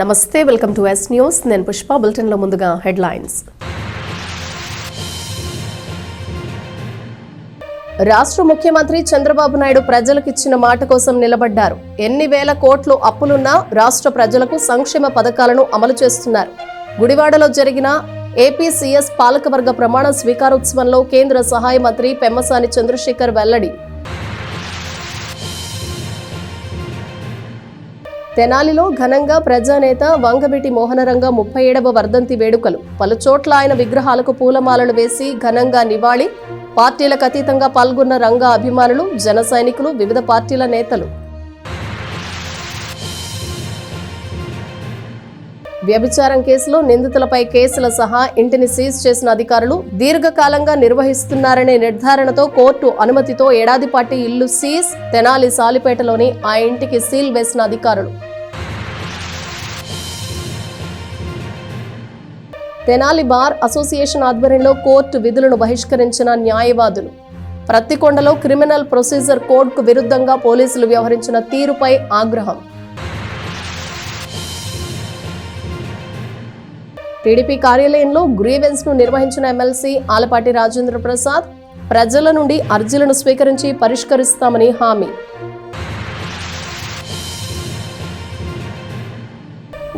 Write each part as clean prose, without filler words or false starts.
నమస్తే, welcome to yes news. నేను Pushpa. Bulletin లో ముందుగా హెడ్లైన్స్. రాష్ట్ర ముఖ్యమంత్రి చంద్రబాబు నాయుడు ప్రజలకు ఇచ్చిన మాట కోసం నిలబడ్డారు. ఎన్ని వేల కోట్లు అప్పులున్నా రాష్ట్ర ప్రజలకు సంక్షేమ పథకాలను అమలు చేస్తున్నారు. గుడివాడలో జరిగిన ఏపీ సీఎస్ పాలకవర్గ ప్రమాణ స్వీకారోత్సవంలో కేంద్ర సహాయ మంత్రి పెమ్మసాని చంద్రశేఖర్ వెల్లడి. తెనాలిలో ఘనంగా ప్రజానేత వంగవీటి మోహనరంగ 37వ వర్ధంతి వేడుకలు. పలుచోట్ల ఆయన విగ్రహాలకు పూలమాలలు వేసి ఘనంగా నివాళి. పార్టీలకు అతీతంగా పాల్గొన్న రంగ అభిమానులు, జన సైనికులు, వివిధ పార్టీల నేతలు. వ్యభిచారం కేసులో నిందితులపై కేసుల సహా ఇంటిని సీజ్ చేసిన అధికారులు దీర్ఘకాలంగా నిర్వహిస్తున్నారనే నిర్ధారణతో కోర్టు అనుమతితో ఏడాది పాటు ఇల్లు సీజ్. తెనాలి సాలిపేటలోని ఆ ఇంటికి సీల్ వేసిన అధికారులు. తెనాలి బార్ అసోసియేషన్ ఆధ్వర్యంలో కోర్టు విధులను బహిష్కరించిన న్యాయవాదులు. ప్రత్తికొండలో క్రిమినల్ ప్రొసీజర్ కోడ్కు విరుద్ధంగా పోలీసులు వ్యవహరించిన తీరుపై ఆగ్రహం. టీడీపీ కార్యాలయంలో గ్రీవెన్స్ ను నిర్వహించిన ఎమ్మెల్సీ ఆలపాటి రాజేంద్ర ప్రసాద్ ప్రజల నుండి అర్జీలను స్వీకరించి పరిష్కరిస్తామని హామీ.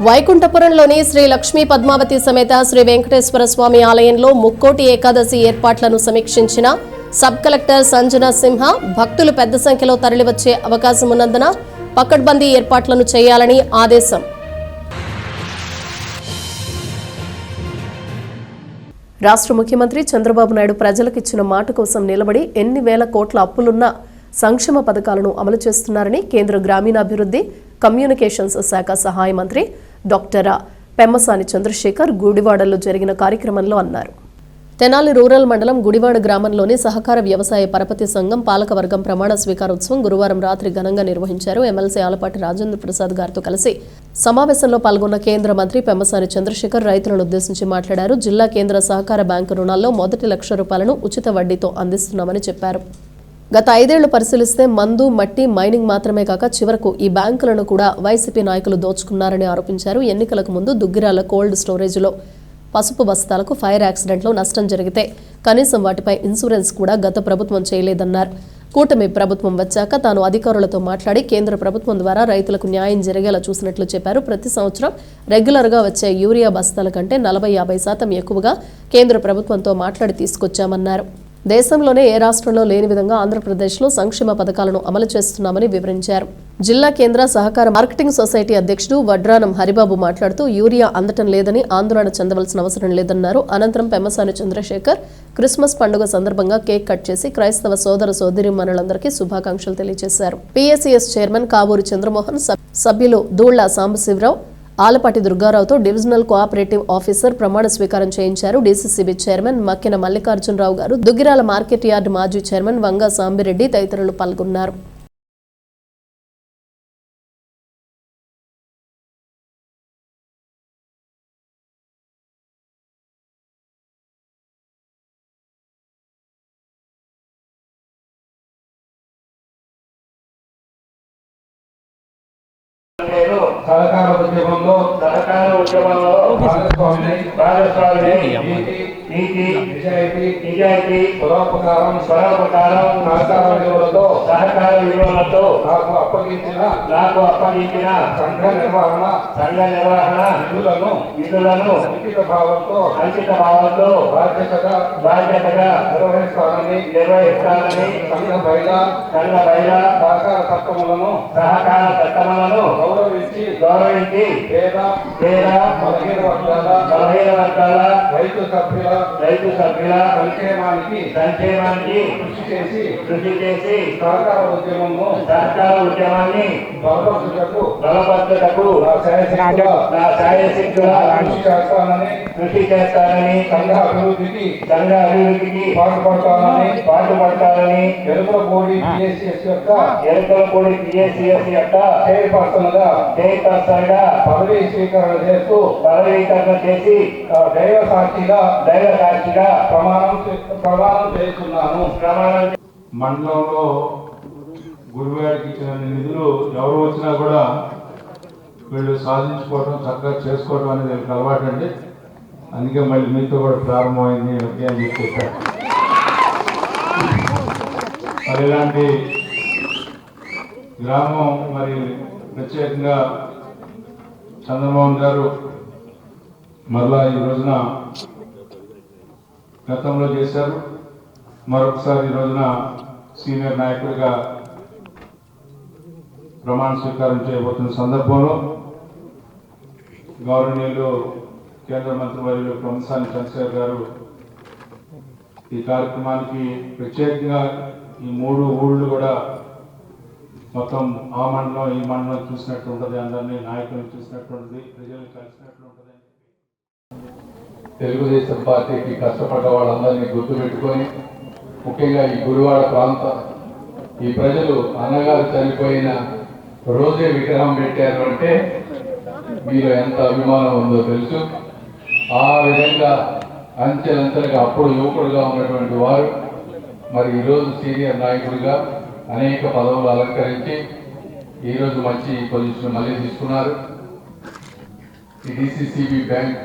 వైకుంఠపురంలోని శ్రీ లక్ష్మీ పద్మావతి సమేత శ్రీ వెంకటేశ్వర స్వామి ఆలయంలో ముక్కోటి ఏకాదశి ఏర్పాట్లను సమీక్షించిన సబ్ కలెక్టర్ సంజనా సింహ భక్తులు పెద్ద సంఖ్యలో తరలివచ్చే అవకాశం ఉన్నందున పకడ్బందీ ఏర్పాట్లను చేయాలని ఆదేశం. రాష్ట్ర ముఖ్యమంత్రి చంద్రబాబు నాయుడు ప్రజలకు ఇచ్చిన మాట కోసం నిలబడి ఎన్ని వేల కోట్ల అప్పులున్నా సంక్షేమ పథకాలను అమలు చేస్తున్నారని కేంద్ర గ్రామీణాభివృద్ధి కమ్యూనికేషన్స్ శాఖ సహాయ మంత్రి డాక్టర్ పెమ్మసాని చంద్రశేఖర్ గుడివాడలో జరిగిన కార్యక్రమంలో అన్నారు. తెనాలి రూరల్ మండలం గుడివాడ గ్రామంలోని సహకార వ్యవసాయ పరపతి సంఘం పాలకవర్గం ప్రమాణ స్వీకారోత్సవం గురువారం రాత్రి ఘనంగా నిర్వహించారు. ఎమ్మెల్సీ ఆలపాటి రాజేంద్ర ప్రసాద్ గారితో కలిసి సమావేశంలో పాల్గొన్న కేంద్ర మంత్రి పెమ్మసాని చంద్రశేఖర్ రైతులను ఉద్దేశించి మాట్లాడారు. జిల్లా కేంద్ర సహకార బ్యాంకు రుణాల్లో మొదటి ₹1,00,000 ఉచిత వడ్డీతో అందిస్తున్నామని చెప్పారు. గత 5 ఏళ్లు పరిశీలిస్తే మందు, మట్టి, మైనింగ్ మాత్రమే కాక చివరకు ఈ బ్యాంకులను కూడా వైసీపీ నాయకులు దోచుకున్నారని ఆరోపించారు. ఎన్నికలకు ముందు దుగ్గిరాల కోల్డ్ స్టోరేజ్లో పసుపు బస్తాలకు ఫైర్ యాక్సిడెంట్లో నష్టం జరిగితే కనీసం వాటిపై ఇన్సూరెన్స్ కూడా గత ప్రభుత్వం చేయలేదన్నారు. కూటమి ప్రభుత్వం వచ్చాక తాను అధికారులతో మాట్లాడి కేంద్ర ప్రభుత్వం ద్వారా రైతులకు న్యాయం జరిగేలా చూసినట్లు చెప్పారు. ప్రతి సంవత్సరం రెగ్యులర్గా వచ్చే యూరియా బస్తాల కంటే 40-50% ఎక్కువగా కేంద్ర ప్రభుత్వంతో మాట్లాడి తీసుకొచ్చామన్నారు. దేశంలోనే ఏ రాష్ట్రంలో లేని విధంగా ఆంధ్రప్రదేశ్లో సంక్షేమ పథకాలను అమలు చేస్తున్నామని వివరించారు. జిల్లా కేంద్ర సహకార మార్కెటింగ్ సొసైటీ అధ్యక్షుడు వడ్రానం హరిబాబు మాట్లాడుతూ యూరియా అందటం లేదని ఆందోళన చెందవలసిన అవసరం లేదన్నారు. అనంతరం పెమ్మసాని చంద్రశేఖర్ క్రిస్మస్ పండుగ సందర్భంగా కేక్ కట్ చేసి క్రైస్తవ సోదర సోదరీమణులందరికీ శుభాకాంక్షలు తెలియజేశారు. పీఎస్సీఎస్ చైర్మన్ కావూరి చంద్రమోహన్, సభ్యులు దూళ్ల సాంబశివరావు, ఆలపాటి దుర్గారావుతో డివిజనల్ కోఆపరేటివ్ ఆఫీసర్ ప్రమాణ స్వీకారం చేయించారు. డీసీసీబీ చైర్మన్ మక్కిన మల్లికార్జునరావు గారు, దుగ్గిరాల మార్కెట్ యార్డ్ మాజీ చైర్మన్ వంగ సాంబిరెడ్డి తదితరులు పాల్గొన్నారు. సహకార ఉద్యమంలో భాగస్వామి నీతి నిజాయితీ పరోపకారం సహకార విలువలతో నాకు అప్పగించిన సంఘ నిర్వహణ విధులను అంకిత భావంతో బాధ్యతగా నిర్వహిస్తానని సంఘ బయలా సహకార చట్టములను గౌరవించి పేద బలహీన వర్గాల రైతు సభ్యుల సంక్షేమానికి కృషి చేసి సహకార ఉద్యమాన్ని బలపరచుటకు నా శాయశక్తుల కృషి చేస్తానని సంఘ అభివృద్ధికి పాటుపడతానని ఎరుకలపూడి PSCS యొక్క చైర్పర్సన్ గా పదవీ స్వీకరణ చేసి దైవ సాక్షిగా ప్రమాణం చేస్తున్నాను. మండలంలో గుడివాడికి ఇచ్చిన నిధులు ఎవరు వచ్చినా కూడా వీళ్ళు సాధించుకోవడం చక్కగా చేసుకోవడం అనేది వీళ్ళకి అలవాటు అండి. అందుకే మళ్ళీ మీతో కూడా ప్రారంభమైంది అని చెప్పేసారు. మరి ఇలాంటి గ్రామం మరి ప్రత్యేకంగా చంద్రమోహన్ గారు మరలా ఈ రోజున గతంలో చేశారు, మరొకసారి ఈ రోజున సీనియర్ నాయకుడిగా ప్రమాణ స్వీకారం చేయబోతున్న సందర్భంలో గౌరవనీయులు కేంద్ర మంత్రివర్యులు కొమసాని చంద్రశేఖర్ గారు ఈ కార్యక్రమానికి ప్రత్యేకంగా ఈ 3 ఊళ్ళు కూడా మొత్తం ఆ మండలం ఈ మండలం చూసినట్టు ఉంటుంది, అందరినీ నాయకులను చూసినట్టు ఉంటుంది, ప్రజలను కలిసినట్లు ఉంటుంది. తెలుగుదేశం పార్టీకి కష్టపడ్డ వాళ్ళందరినీ గుర్తుపెట్టుకొని ముఖ్యంగా ఈ గుడివాడ ప్రాంతం ఈ ప్రజలు అన్నగారు చనిపోయిన రోజే విగ్రహం పెట్టారు అంటే మీలో ఎంత అభిమానం ఉందో తెలుసు. ఆ విధంగా అంచెలంచెలుగా అప్పుడు యువకుడుగా ఉన్నటువంటి వారు మరి ఈరోజు సీనియర్ నాయకుడిగా అనేక పదవులు అలంకరించి ఈరోజు మంచి పొజిషన్ మళ్ళీ తీసుకున్నారు. ఈ డిసిసిబి బ్యాంక్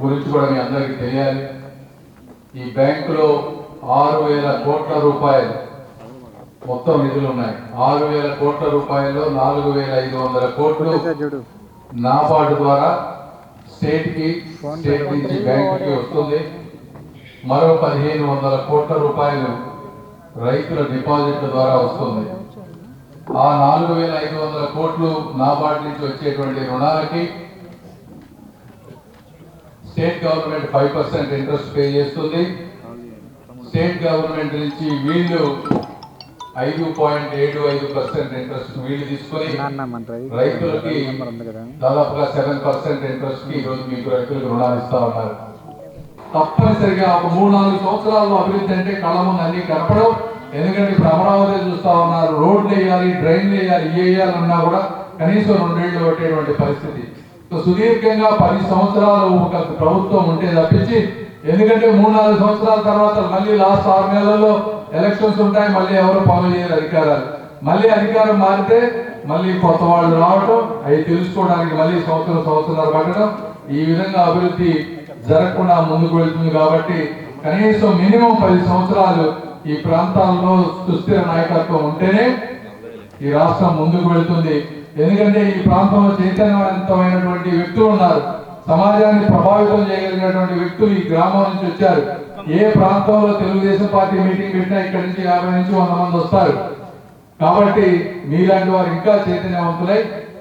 గురించి కూడా మీ అందరికీ తెలియాలి. ఈ బ్యాంకులో 6,000 కోట్ల రూపాయలు మొత్తం నిధులు ఉన్నాయి. 6,000 కోట్ల రూపాయల్లో 4,500 కోట్లు నాబార్డు ద్వారా స్టేట్ నుంచి బ్యాంకుకి వస్తుంది. మరో 1,500 కోట్ల రూపాయలు రైతుల డిపాజిట్ల ద్వారా వస్తుంది. ఆ 4,500 కోట్లు నాబార్డు నుంచి వచ్చేటువంటి రుణాలకి స్టేట్ గవర్నమెంట్ 5% ఇంట్రెస్ట్ పే చేస్తుంది. స్టేట్ గవర్నమెంట్ నుంచి వీళ్ళు 5.75% ఇంట్రెస్ట్ వీళ్ళు తీసుకొని రైతులకి దాదాపుగా 7% ఇంట్రెస్ట్ కి ఈరోజు మీకు రైతులకు రుణాలు ఇస్తా ఉన్నారు. తప్పనిసరిగా ఒక 3-4 సంవత్సరాల్లో అభివృద్ధి అంటే కళ్ళ ముందు అన్ని కనపడం. ఎందుకంటే ఇప్పుడు అమరావతి చూస్తా ఉన్నారు, రోడ్లు వేయాలి, డ్రైన్లు వేయాలి, వేయాలన్నా కూడా కనీసం 2 ఏళ్ళు పట్టేటువంటి పరిస్థితి. సుదీర్ఘంగా 10 సంవత్సరాలు ఒక ప్రభుత్వం ఉంటే తప్పించి, ఎందుకంటే 3-4 సంవత్సరాల తర్వాత మళ్ళీ లాస్ట్ 6 నెలల్లో ఎలక్షన్స్ ఉంటాయి, మళ్ళీ ఎవరు పనులు చేయరు అధికారాలు. మళ్ళీ అధికారం మారితే మళ్ళీ కొత్త వాళ్ళు రావటం, అవి తెలుసుకోవడానికి మళ్ళీ సంవత్సరాలు పట్టడం, ఈ విధంగా అభివృద్ధి జరగకుండా ముందుకు వెళ్తుంది. కాబట్టి కనీసం మినిమం 10 సంవత్సరాలు ఈ ప్రాంతాల్లో సుస్థిర నాయకత్వం ఉంటేనే ఈ రాష్ట్రం ముందుకు వెళ్తుంది. ఎందుకంటే ఈ ప్రాంతంలో చైతన్యవంతమైనటువంటి వ్యక్తులు ఉన్నారు, సమాజాన్ని ప్రభావితం చేయగలిగినటువంటి వ్యక్తులు ఈ గ్రామం నుంచి వచ్చారు. ఏ ప్రాంతంలో తెలుగుదేశం పార్టీ మీటింగ్ పెట్టినా ఇక్కడి నుంచి 50 నుంచి 100 మంది వస్తారు. కాబట్టి మీలాంటి వారు ఇంకా చైతన్యవంతులై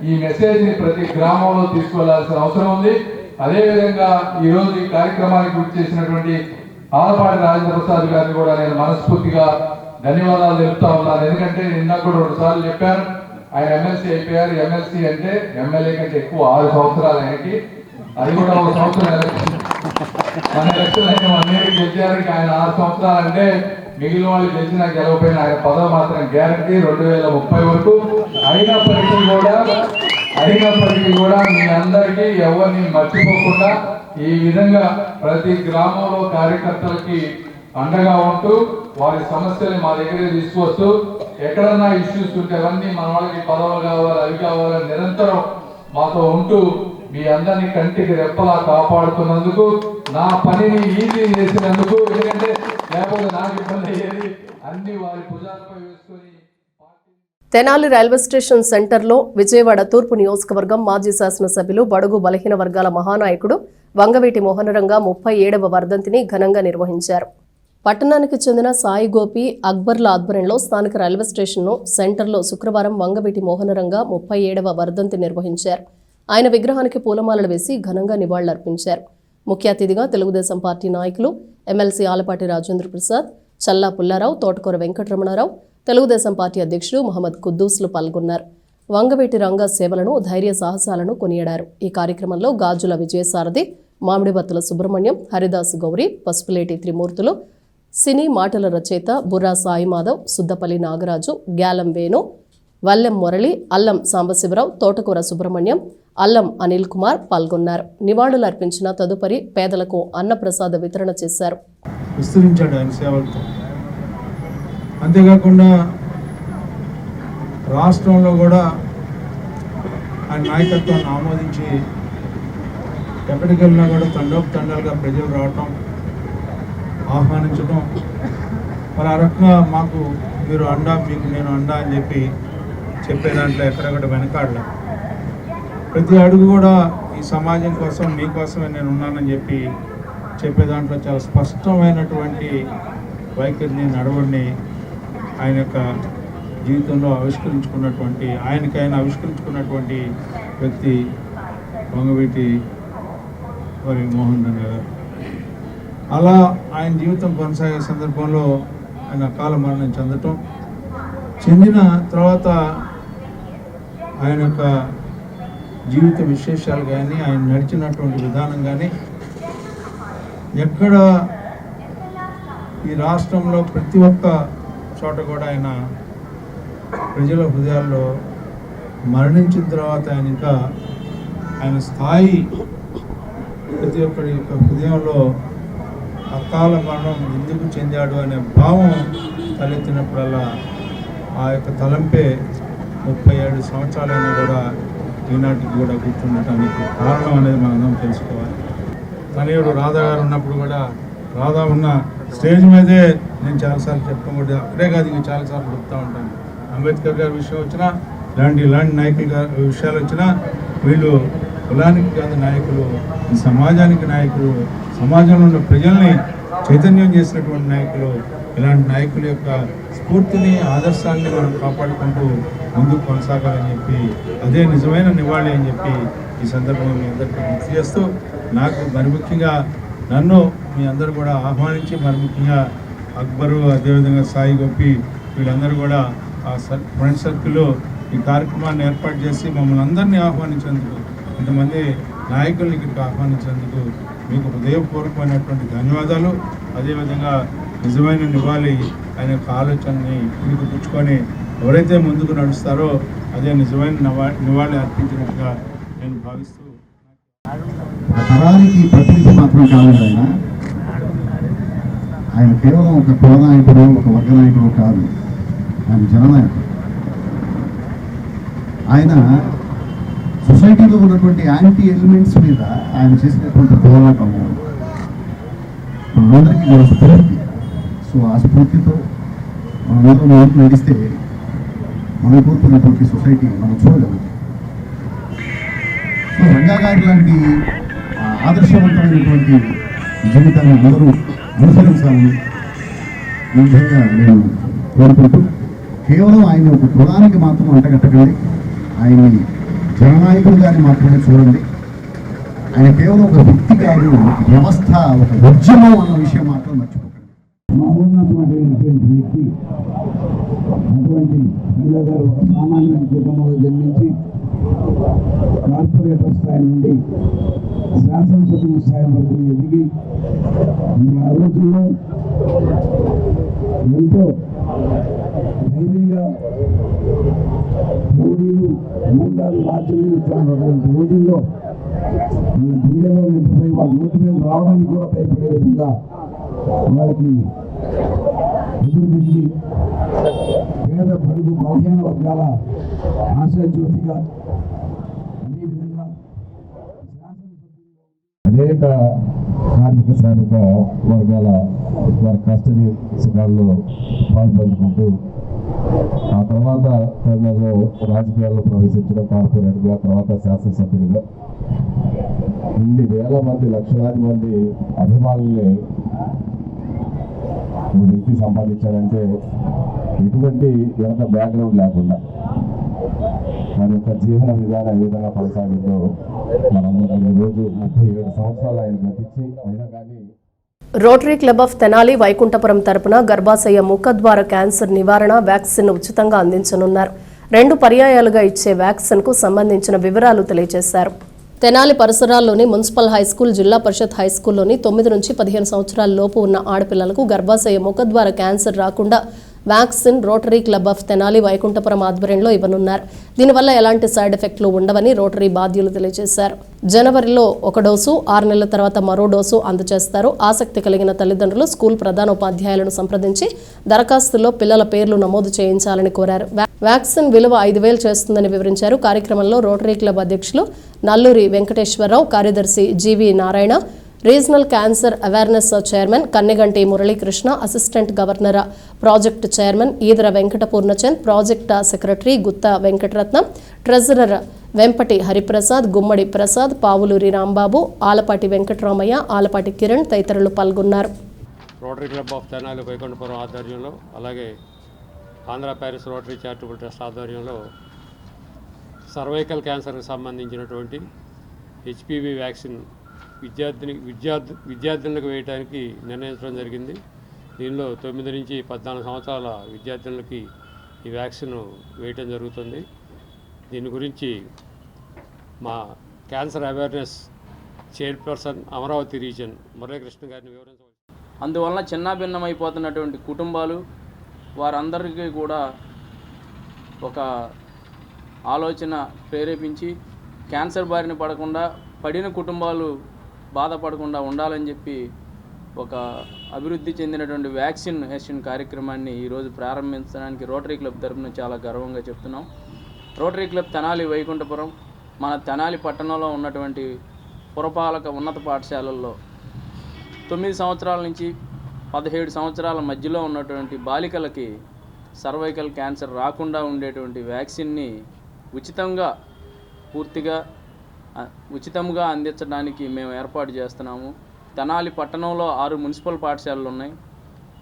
ఈ మెసేజ్ ని ప్రతి గ్రామంలో తీసుకెళ్లాల్సిన అవసరం ఉంది. అదేవిధంగా ఈ రోజు ఈ కార్యక్రమానికి గుర్తు చేసినటువంటి ఆలపాటి రాజేంద్ర ప్రసాద్ గారిని కూడా నేను మనస్ఫూర్తిగా ధన్యవాదాలు తెలుపుతా ఉన్నాను. ఎందుకంటే నిన్న కూడా 2 సార్లు చెప్పాను, ఆయన ఎమ్మెల్సీ అయిపోయారు. ఎమ్మెల్సీ అంటే ఎమ్మెల్యే కంటే ఎక్కువ 6 సంవత్సరాలు ఆయనకి, అది కూడా 1 సంవత్సరం ఎలక్షన్. మన ఎలక్షన్ అయిన 1 year గెలిచారు. ఆయన 6 సంవత్సరాలు అంటే మిగిలిన వాళ్ళు గెలిచినా గెలవపోయినా ఆయన పదవి మాత్రం గ్యారంటీ 2030 వరకు. అయినప్పటికీ కూడా మీ అందరికీ ఎవరిని మర్చిపోకుండా ఈ విధంగా ప్రతి గ్రామంలో కార్యకర్తలకి అండగా ఉంటూ వారి సమస్యలు మా దగ్గరే తీసుకొస్తూ ఎక్కడన్నా ఇష్యూస్ ఉంటే అవన్నీ మన వాళ్ళకి పదవులు కావాలి, అవి కావాలని నిరంతరం మాతో ఉంటూ మీ అందరినీ కంటికి రెప్పలా కాపాడుతున్నందుకు, నా పనిని ఈజీ చేసినందుకు, ఎందుకంటే లేకపోతే నాకు ఇబ్బంది అయ్యేది, అన్ని వారి భుజాలపై వేసుకొని. తెనాలి రైల్వే స్టేషన్ సెంటర్లో విజయవాడ తూర్పు నియోజకవర్గం మాజీ శాసనసభ్యులు బడుగు బలహీన వర్గాల మహానాయకుడు వంగవీటి మోహనరంగ 37వ వర్ధంతిని ఘనంగా నిర్వహించారు. పట్టణానికి చెందిన సాయి గోపి అక్బర్ల ఆధ్వర్యంలో స్థానిక రైల్వే స్టేషన్ సెంటర్లో శుక్రవారం వంగవీటి మోహనరంగ 37వ వర్ధంతి నిర్వహించారు. ఆయన విగ్రహానికి పూలమాలలు వేసి ఘనంగా నివాళులర్పించారు. ముఖ్య అతిథిగా తెలుగుదేశం పార్టీ నాయకులు ఎమ్మెల్సీ ఆలపాటి రాజేంద్ర ప్రసాద్, చల్లా పుల్లారావు, తోటకూర వెంకటరమణారావు, తెలుగుదేశం పార్టీ అధ్యక్షుడు మహమ్మద్ కుద్దూస్లు పాల్గొన్నారు. వంగవీటి రంగ సేవలను, ధైర్య సాహసాలను కొనియాడారు. ఈ కార్యక్రమంలో గాజుల విజయసారథి, మామిడిబత్తుల సుబ్రహ్మణ్యం, హరిదాసు గౌరి, పసుపులేటి త్రిమూర్తులు, సినీ మాటల రచయిత బుర్రా సాయి మాధవ్, సుద్దపల్లి నాగరాజు, గ్యాలం వేణు, వల్లెం మురళి, అల్లం సాంబశివరావు, తోటకూర సుబ్రహ్మణ్యం, అల్లం అనిల్ కుమార్ పాల్గొన్నారు. నివాళులు అర్పించిన తదుపరి పేదలకు అన్నప్రసాద వితరణ చేశారు. విస్తరించాడు ఆయన సేవలతో. అంతేకాకుండా రాష్ట్రంలో కూడా ఆయన నాయకత్వాన్ని ఆమోదించి ఎక్కడికి వెళ్ళినా కూడా తండోపతండాలుగా ప్రజలు రావటం, ఆహ్వానించడం, మరి ఆ రకంగా మాకు మీరు అండా, మీకు నేను అండా అని చెప్పే దాంట్లో ఎక్కడెక్కడ వెనకాడలే. ప్రతి అడుగు కూడా ఈ సమాజం కోసం, మీకోసమే నేను ఉన్నానని చెప్పే దాంట్లో చాలా స్పష్టమైనటువంటి వైఖరిని, నడవడిని ఆయన యొక్క జీవితంలో ఆయనకైనా ఆవిష్కరించుకున్నటువంటి వ్యక్తి వంగవీటి మరి మోహన్ రంగా గారు. అలా ఆయన జీవితం కొనసాగే సందర్భంలో ఆయన అకాల మరణం చెందిన తర్వాత ఆయన యొక్క జీవిత విశేషాలు కానీ, ఆయన నడిచినటువంటి విధానం కానీ, ఎక్కడ ఈ రాష్ట్రంలో ప్రతి ఒక్క చోట కూడా ఆయన ప్రజల హృదయాల్లో మరణించిన తర్వాత ఆయన స్థాయి ప్రతి ఒక్కరి యొక్క హృదయంలో అకాల మరణం ఎందుకు చెందాడు అనే భావం తలెత్తినప్పుడల్లా ఆ యొక్క తలంపే 37 సంవత్సరాలైనా కూడా ఈనాటికి కూడా గుర్తుండటానికి కారణం అనేది మనం తెలుసుకోవాలి. తనయుడు రాధా గారు ఉన్నప్పుడు కూడా, రాధా ఉన్న స్టేజ్ మీదే నేను చాలాసార్లు చెప్తాను కూడా, అక్కడే కాదు ఇంకా చాలాసార్లు చెప్తూ ఉంటాను. అంబేద్కర్ గారి విషయం వచ్చినా, ఇలాంటి నాయకుల విషయాలు వచ్చినా, వీళ్ళు కులానికి కాదు నాయకులు, ఈ సమాజానికి నాయకులు, సమాజంలో ఉన్న ప్రజల్ని చైతన్యం చేసినటువంటి నాయకులు. ఇలాంటి నాయకుల యొక్క స్ఫూర్తిని, ఆదర్శాన్ని మనం కాపాడుకుంటూ ముందుకు కొనసాగాలని అదే నిజమైన నివాళి అని ఈ సందర్భంగా మీ అందరికీ గుర్తు చేస్తూ, నాకు మరి ముఖ్యంగా నన్ను మీ అందరూ కూడా ఆహ్వానించి, మరి ముఖ్యంగా అక్బరు, అదేవిధంగా సాయి గోపి, వీళ్ళందరూ కూడా ఆ ఫ్రెండ్ సర్కిల్లో ఈ కార్యక్రమాన్ని ఏర్పాటు చేసి మమ్మల్ని అందరినీ ఆహ్వానించేందుకు, ఇంతమంది నాయకుల్ని ఇక్కడికి ఆహ్వానించేందుకు మీకు హృదయపూర్వకమైనటువంటి ధన్యవాదాలు. అదేవిధంగా నిజమైన నివాళి, ఆయన యొక్క ఆలోచనని మీకు పుచ్చుకొని ఎవరైతే ముందుకు నడుస్తారో అదే నిజమైన నివాళి అర్పించినట్టుగా నేను భావిస్తూ, తరానికి ప్రతినిధి మాత్రం కాదు ఆయన కేవలం ఒక కుల నాయకుడు, ఒక వర్గ నాయకుడు కాదు, ఆయన జననాయకుడు. ఆయన సొసైటీలో ఉన్నటువంటి యాంటీ ఎలిమెంట్స్ మీద ఆయన చేసినటువంటి పోరాటం మనందరికీ కూడా స్ఫూర్తి. సో ఆ స్ఫూర్తితో మనం ముందుకు నడిస్తే మన కోరుకున్నటువంటి సొసైటీ మనం చూడగలుగుతాం. సో రంగా గారి లాంటి ఆదర్శవంతమైనటువంటి జీవితాన్ని అందరూ అనుసరించాలని ఈ విధంగా నేను కోరుకుంటూ, కేవలం ఆయన ఒక కులానికి మాత్రం అంటగట్టకండి, ఆయన్ని జననాయకులుగానే మాత్రమే చూడండి. ఆయన కేవలం ఒక వ్యక్తి కాదు, ఒక వ్యవస్థ, ఒక ఉద్యమం అన్న విషయం మాత్రం మర్చిపోకండి. మహోన్నతమైనటువంటి వ్యక్తి అటువంటి రంగా గారు ఒక సామాన్య కుటుంబంలో జన్మించి కార్పొరేటర్ స్థాయి నుండి శాసనసభ్యుల స్థాయి వరకు ఎదిగి ఆ రోజుల్లో ఎంతో ధైర్యంగా రౌడీలు, మూడాలు రాజ్యం రోజుల్లో వాళ్ళ గుండెలో నింపిపోయి వాళ్ళ నోటి మీద రావడానికి కూడా భయపడే విధంగా వాళ్ళకి ఎదురు తిరిగి పేద బడుగు బలహీన వర్గాల ఆశాజ్యోతిగా అదేవిధంగా అనేక కార్మిక శ్రామిక వర్గాల వారి కష్ట సుఖాల్లో పాల్పంచుకుంటూ ఆ తర్వాత కేరళలో రాజకీయాల్లో ప్రవేశించిన కార్పొరేట్గా, తర్వాత శాసనసభ్యుడిగా ఇన్ని వేల మంది, లక్షలాది మంది అభిమానుల్ని వ్యక్తి సంపాదించాడంటే ఎటువంటి ఎంత బ్యాక్గ్రౌండ్ లేకుండా మన యొక్క జీవన విధానం ఏ విధంగా కొనసాగిందో మనందరం ఈరోజు 37 సంవత్సరాలు ఆయన గతించి అయినా కానీ rotary Club of Tenali Vaikunthapuram తరపున గర్భాశయ ముఖద్వార క్యాన్సర్ నివారణ వ్యాక్సిన్ ఉచితంగా అందించనున్నారు. 2 పర్యాయాలుగా ఇచ్చే వ్యాక్సిన్ కు సంబంధించిన వివరాలు తెలియజేశారు. తెనాలి పరిసరాల్లోని మున్సిపల్ హైస్కూల్, జిల్లా పరిషత్ హైస్కూల్లోని 9 నుంచి 15 సంవత్సరాల లోపు ఉన్న ఆడపిల్లలకు గర్భాశయ ముఖద్వార క్యాన్సర్ రాకుండా vaccine rotary Club of Tenali Vaikunthapuram ఆధ్వర్యంలో ఇవ్వనున్నారు. దీనివల్ల ఎలాంటి సైడ్ ఎఫెక్ట్లు ఉండవని రోటరీ బాధ్యులు తెలియజేశారు. జనవరిలో ఒక డోసు, 6 నెలల తర్వాత మరో డోసు అందజేస్తారు. ఆసక్తి కలిగిన తల్లిదండ్రులు స్కూల్ ప్రధానోపాధ్యాయులను సంప్రదించి దరఖాస్తుల్లో పిల్లల పేర్లు నమోదు చేయించాలని కోరారు. వ్యాక్సిన్ విలువ 5,000 చేస్తుందని వివరించారు. కార్యక్రమంలో రోటరీ క్లబ్ అధ్యక్షులు నల్లూరి వెంకటేశ్వరరావు, కార్యదర్శి GV Narayana, regional cancer awareness chairman Kanneganti Muralikrishna, assistant governor project chairman Edara Venkata Purnachand, project secretary Gutta Venkataratnam, treasurer Vempati Hariprasad, Gummadi Prasad, Pavuluri Rambabu, Alapati Venkataramaiah, Alapati Kiran తదితరులు పాల్గొన్నారు. Rotary Club of Tenali Vaikunthapuram ఆధ్వర్యంలో, అలాగే Andhra Paris Rotary Charitable Trust ఆధ్వర్యంలో సర్వైకల్ క్యాన్సర్కి సంబంధించినటువంటి హెచ్పివి వ్యాక్సిన్ విద్యార్థులకు వేయడానికి నిర్ణయించడం జరిగింది. దీనిలో 9 నుంచి 14 సంవత్సరాల విద్యార్థులకి ఈ వ్యాక్సిన్ వేయటం జరుగుతుంది. దీని గురించి మా cancer awareness chairperson Amaravati reason Muralikrishna గారిని వివరించవచ్చు. అందువలన చిన్నాభిన్నమైపోతున్నటువంటి కుటుంబాలు వారందరికీ కూడా ఒక ఆలోచన ప్రేరేపించి క్యాన్సర్ బారిన పడకుండా, పడిన కుటుంబాలు బాధపడకుండా ఉండాలని చెప్పి ఒక అభివృద్ధి చెందినటువంటి వ్యాక్సినేషన్ కార్యక్రమాన్ని ఈరోజు ప్రారంభించడానికి రోటరీ క్లబ్ తరఫున చాలా గర్వంగా చెప్తున్నాం. రోటరీ క్లబ్ తెనాలి వైకుంఠపురం మన తెనాలి పట్టణంలో ఉన్నటువంటి పురపాలక ఉన్నత పాఠశాలల్లో 9 సంవత్సరాల నుంచి 17 సంవత్సరాల మధ్యలో ఉన్నటువంటి బాలికలకి సర్వైకల్ క్యాన్సర్ రాకుండా ఉండేటువంటి వ్యాక్సిన్ని ఉచితంగా అందించడానికి మేము ఏర్పాటు చేస్తున్నాము. తెనాలి పట్టణంలో 6 మున్సిపల్ పాఠశాలలు ఉన్నాయి.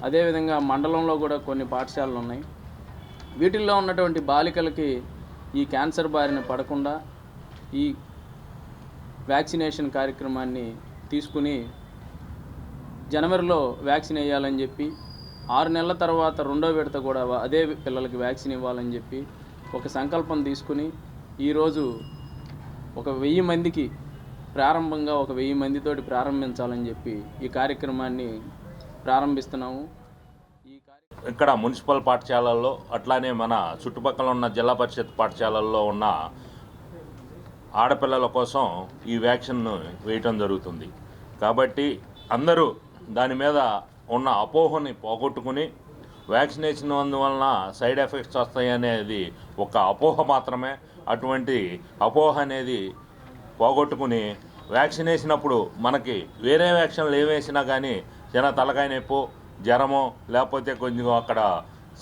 అదేవిధంగా మండలంలో కూడా కొన్ని పాఠశాలలు ఉన్నాయి. వీటిల్లో ఉన్నటువంటి బాలికలకి ఈ క్యాన్సర్ బారిన పడకుండా ఈ వ్యాక్సినేషన్ కార్యక్రమాన్ని తీసుకుని జనవరిలో వ్యాక్సిన్ వేయాలని చెప్పి, 6 నెలల తర్వాత 2వ విడత కూడా అదే పిల్లలకి వ్యాక్సిన్ ఇవ్వాలని చెప్పి ఒక సంకల్పం తీసుకుని ఈరోజు ఒక 1000 మందికి ప్రారంభంగా 1000 మందితోటి ప్రారంభించాలని చెప్పి ఈ కార్యక్రమాన్ని ప్రారంభిస్తున్నాము. ఇక్కడ మున్సిపల్ పాఠశాలల్లో, అట్లానే మన చుట్టుపక్కల ఉన్న జిల్లా పరిషత్ పాఠశాలల్లో ఉన్న ఆడపిల్లల కోసం ఈ వ్యాక్సిన్ను వేయటం జరుగుతుంది. కాబట్టి అందరూ దాని మీద ఉన్న అపోహని పోగొట్టుకుని, వ్యాక్సినేషన్ అందువలన సైడ్ ఎఫెక్ట్స్ వస్తాయి అనేది ఒక అపోహ మాత్రమే. అటువంటి అపోహ అనేది పోగొట్టుకుని వ్యాక్సినేషన్ అప్పుడు మనకి వేరే వ్యాక్సిన్లు ఏవేసినా కానీ చిన్న తలకాయ నొప్పి, జ్వరమో, లేకపోతే కొంచెం అక్కడ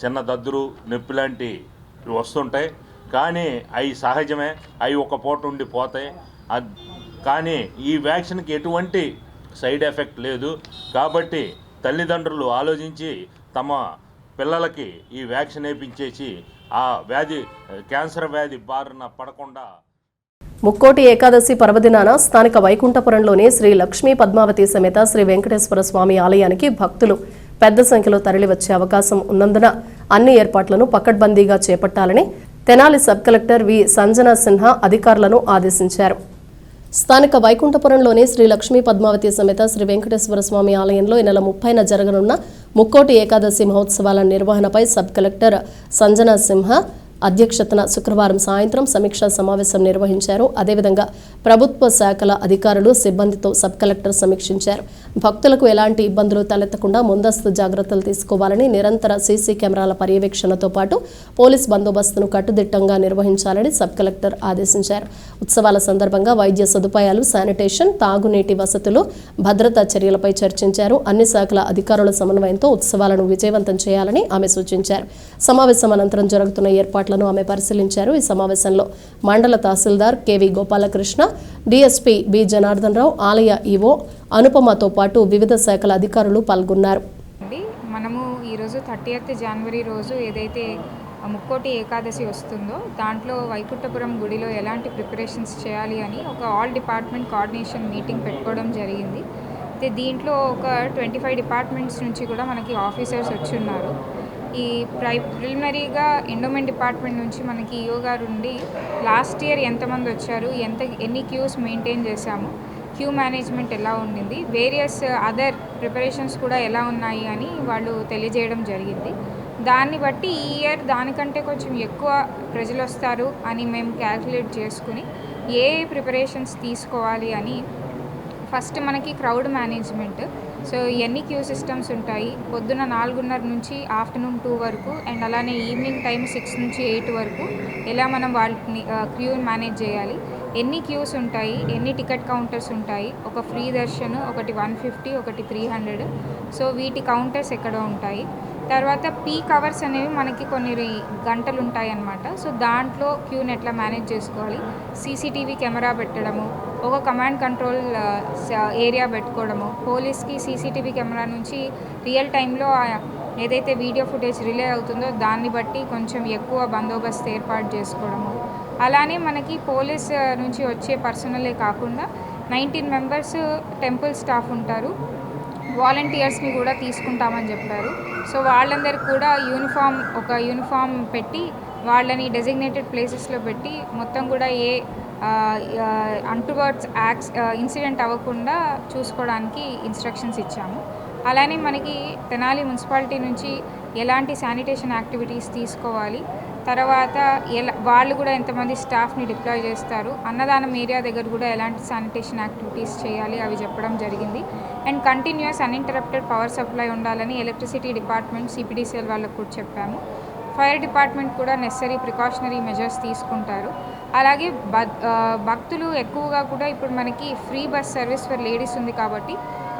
చిన్న దద్దురు, నొప్పి లాంటివి వస్తుంటాయి. కానీ అవి సహజమే, అవి ఒక పూట ఉండి పోతాయి. కానీ ఈ వ్యాక్సిన్కి ఎటువంటి సైడ్ ఎఫెక్ట్ లేదు. కాబట్టి తల్లిదండ్రులు ఆలోచించి తమ పిల్లలకి ఈ వ్యాక్సిన్ వేయించేసి ఆ వ్యాధి, క్యాన్సర్ వ్యాధి బారిన పడకుండా. ముక్కోటి ఏకాదశి పర్వదినాన స్థానిక వైకుంఠపురంలోని శ్రీ లక్ష్మీ పద్మావతి సమేత శ్రీ వెంకటేశ్వర స్వామి ఆలయానికి భక్తులు పెద్ద సంఖ్యలో తరలివచ్చే అవకాశం ఉన్నందున అన్ని ఏర్పాట్లను పకడ్బందీగా చేపట్టాలని తెనాలి సబ్ కలెక్టర్ వి సంజనా సిన్హా అధికారులను ఆదేశించారు. స్థానిక వైకుంఠపురంలోని శ్రీ లక్ష్మీ పద్మావతి సమేత శ్రీ వెంకటేశ్వర స్వామి ఆలయంలో ఈ నెల 30న జరగనున్న ముక్కోటి ఏకాదశి మహోత్సవాల నిర్వహణపై సబ్ కలెక్టర్ సంజనా సిన్హా అధ్యక్షతన శుక్రవారం సాయంత్రం సమీక్షా సమావేశం నిర్వహించారు. అదేవిధంగా ప్రభుత్వ శాఖల అధికారులు, సిబ్బందితో సబ్ కలెక్టర్ సమీక్షించారు. భక్తులకు ఎలాంటి ఇబ్బందులు తలెత్తకుండా ముందస్తు జాగ్రత్తలు తీసుకోవాలని, నిరంతర సీసీ కెమెరాల పర్యవేక్షణతో పాటు పోలీస్ బందోబస్తును కట్టుదిట్టంగా నిర్వహించాలని సబ్ కలెక్టర్ ఆదేశించారు. ఉత్సవాల సందర్భంగా వైద్య సదుపాయాలు, శానిటేషన్, తాగునీటి వసతులు, భద్రతా చర్యలపై చర్చించారు. అన్ని శాఖల అధికారుల సమన్వయంతో ఉత్సవాలను విజయవంతం చేయాలని ఆమె సూచించారు. సమావేశం అనంతరం జరుగుతున్న ఏర్పాట్లను ఆమె పరిశీలించారు. ఈ సమావేశంలో మండల tahsildar KV Gopalakrishna, DSP B Janardhan Rao, ఆలయ ఈవో అనుపమతో పాటు వివిధ శాఖల అధికారులు పాల్గొన్నారు. మనము ఈరోజు 30th జనవరి రోజు ఏదైతే ముక్కోటి ఏకాదశి వస్తుందో దాంట్లో వైకుంఠపురం గుడిలో ఎలాంటి ప్రిపరేషన్స్ చేయాలి అని ఒక ఆల్ డిపార్ట్మెంట్ కోఆర్డినేషన్ మీటింగ్ పెట్టుకోవడం జరిగింది. అయితే దీంట్లో ఒక 25 డిపార్ట్మెంట్స్ నుంచి కూడా మనకి ఆఫీసర్స్ వచ్చి ఉన్నారు. ఈ ప్రిలిమినరీగా ఎండోమెంట్ డిపార్ట్మెంట్ నుంచి మనకి ఈఓ గారు ఉండి లాస్ట్ ఇయర్ ఎంతమంది వచ్చారు, ఎన్ని క్యూస్ మెయింటైన్ చేశాము, క్యూ మేనేజ్మెంట్ ఎలా ఉండింది, వేరియస్ అదర్ ప్రిపరేషన్స్ కూడా ఎలా ఉన్నాయి అని వాళ్ళు తెలియజేయడం జరిగింది. దాన్ని బట్టి ఈ ఇయర్ దానికంటే కొంచెం ఎక్కువ ప్రజలు వస్తారు అని మేము క్యాల్కులేట్ చేసుకుని ఏ ప్రిపరేషన్స్ తీసుకోవాలి అని ఫస్ట్ మనకి క్రౌడ్ మేనేజ్మెంట్. సో ఎన్ని క్యూ సిస్టమ్స్ ఉంటాయి, పొద్దున 4:30 నుంచి ఆఫ్టర్నూన్ 2 వరకు, అండ్ అలానే ఈవినింగ్ టైం 6 నుంచి 8 వరకు ఎలా మనం వాటిని క్యూ మేనేజ్ చేయాలి, ఎన్ని క్యూస్ ఉంటాయి, ఎన్ని టికెట్ కౌంటర్స్ ఉంటాయి, ఒక ఫ్రీ దర్శన్, ఒకటి 150, ఒకటి 300. సో వీటి కౌంటర్స్ ఎక్కడ ఉంటాయి. తర్వాత పీక్ అవర్స్ అనేవి మనకి కొన్ని గంటలు ఉంటాయి అన్నమాట. సో దాంట్లో క్యూని ఎట్లా మేనేజ్ చేసుకోవాలి, సీసీటీవీ కెమెరా పెట్టడము, ఒక కమాండ్ కంట్రోల్ ఏరియా పెట్టుకోవడము, పోలీస్కి సీసీటీవీ కెమెరా నుంచి రియల్ టైంలో ఏదైతే వీడియో ఫుటేజ్ రిలే అవుతుందో దాన్ని బట్టి కొంచెం ఎక్కువ బందోబస్తు ఏర్పాటు చేసుకోవడము. అలానే మనకి పోలీస్ నుంచి వచ్చే పర్సనలే కాకుండా 19 మెంబర్స్ టెంపుల్ స్టాఫ్ ఉంటారు, వాలంటీర్స్ని కూడా తీసుకుంటామని చెప్పారు. సో వాళ్ళందరికీ కూడా యూనిఫామ్ పెట్టి వాళ్ళని డెసిగ్నేటెడ్ ప్లేసెస్లో పెట్టి మొత్తం కూడా ఏ అంటువర్డ్స్ ఇన్సిడెంట్ అవ్వకుండా చూసుకోవడానికి ఇన్స్ట్రక్షన్స్ ఇచ్చాము. అలానే మనకి తెనాలి మున్సిపాలిటీ నుంచి ఎలాంటి శానిటేషన్ యాక్టివిటీస్ తీసుకోవాలి, తర్వాత వాళ్ళు కూడా ఎంతమంది స్టాఫ్ని డిప్లాయ్ చేస్తారు, అన్నదానం ఏరియా దగ్గర కూడా ఎలాంటి శానిటేషన్ యాక్టివిటీస్ చేయాలి అవి చెప్పడం జరిగింది. And continuous uninterrupted power supply ఉండాలని ఎలక్ట్రిసిటీ డిపార్ట్మెంట్, సిపిడిసిఎల్ వాళ్ళకు కూడా చెప్పాము. ఫైర్ డిపార్ట్మెంట్ కూడా నెసరీ ప్రికాషనరీ మెజర్స్ తీసుకుంటారు. అలాగే భక్తులు ఎక్కువగా కూడా ఇప్పుడు మనకి free bus service for ladies ఉంది కాబట్టి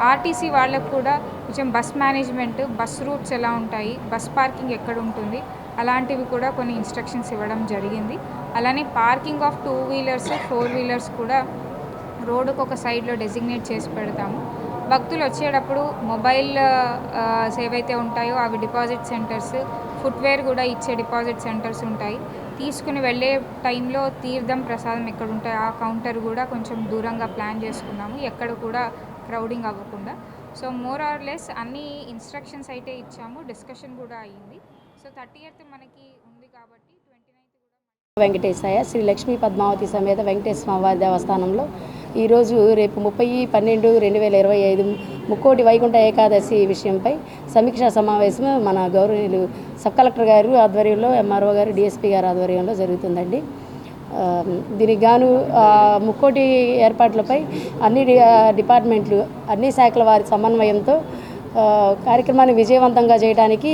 ఆర్టీసీ వాళ్ళకు కూడా కొంచెం బస్ మేనేజ్మెంట్, బస్ రూట్స్ ఎలా ఉంటాయి, బస్ పార్కింగ్ ఎక్కడ ఉంటుంది, అలాంటివి కూడా కొన్ని ఇన్స్ట్రక్షన్స్ ఇవ్వడం జరిగింది. అలానే పార్కింగ్ ఆఫ్ 2 వీలర్స్ 4 వీలర్స్ కూడా రోడ్డుకు ఒక సైడ్లో డెసిగ్నేట్ చేసి పెడతాము. భక్తులు వచ్చేటప్పుడు మొబైల్ ఏవైతే ఉంటాయో అవి డిపాజిట్ సెంటర్స్, ఫుట్వేర్ కూడా ఇచ్చే డిపాజిట్ సెంటర్స్ ఉంటాయి. తీసుకుని వెళ్ళే టైంలో తీర్థం ప్రసాదం ఎక్కడ ఉంటాయో ఆ కౌంటర్ కూడా కొంచెం దూరంగా ప్లాన్ చేసుకున్నాము, ఎక్కడ కూడా క్రౌడింగ్ అవ్వకుండా. సో మోర్ ఆర్ లెస్ అన్ని ఇన్స్ట్రక్షన్స్ అయితే ఇచ్చాము, డిస్కషన్ కూడా అయ్యింది. సో 30th మనకి ఉంది కాబట్టి 29th కూడా వెంకటేశాయ శ్రీ లక్ష్మీ పద్మావతి సమేత వెంకటేశ్వర వారి దేవస్థానంలో ఈరోజు రేపు 30/12/2025 ముక్కోటి వైకుంఠ ఏకాదశి విషయంపై సమీక్షా సమావేశం మన గౌరవనీయులు సబ్ కలెక్టర్ గారు ఆధ్వర్యంలో, ఎంఆర్ఓ గారు, డిఎస్పీ గారు ఆధ్వర్యంలో జరుగుతుందండి. దీనికి గాను ముక్కోటి ఏర్పాట్లపై అన్ని డిపార్ట్మెంట్లు, అన్ని శాఖల వారి సమన్వయంతో కార్యక్రమాన్ని విజయవంతంగా చేయడానికి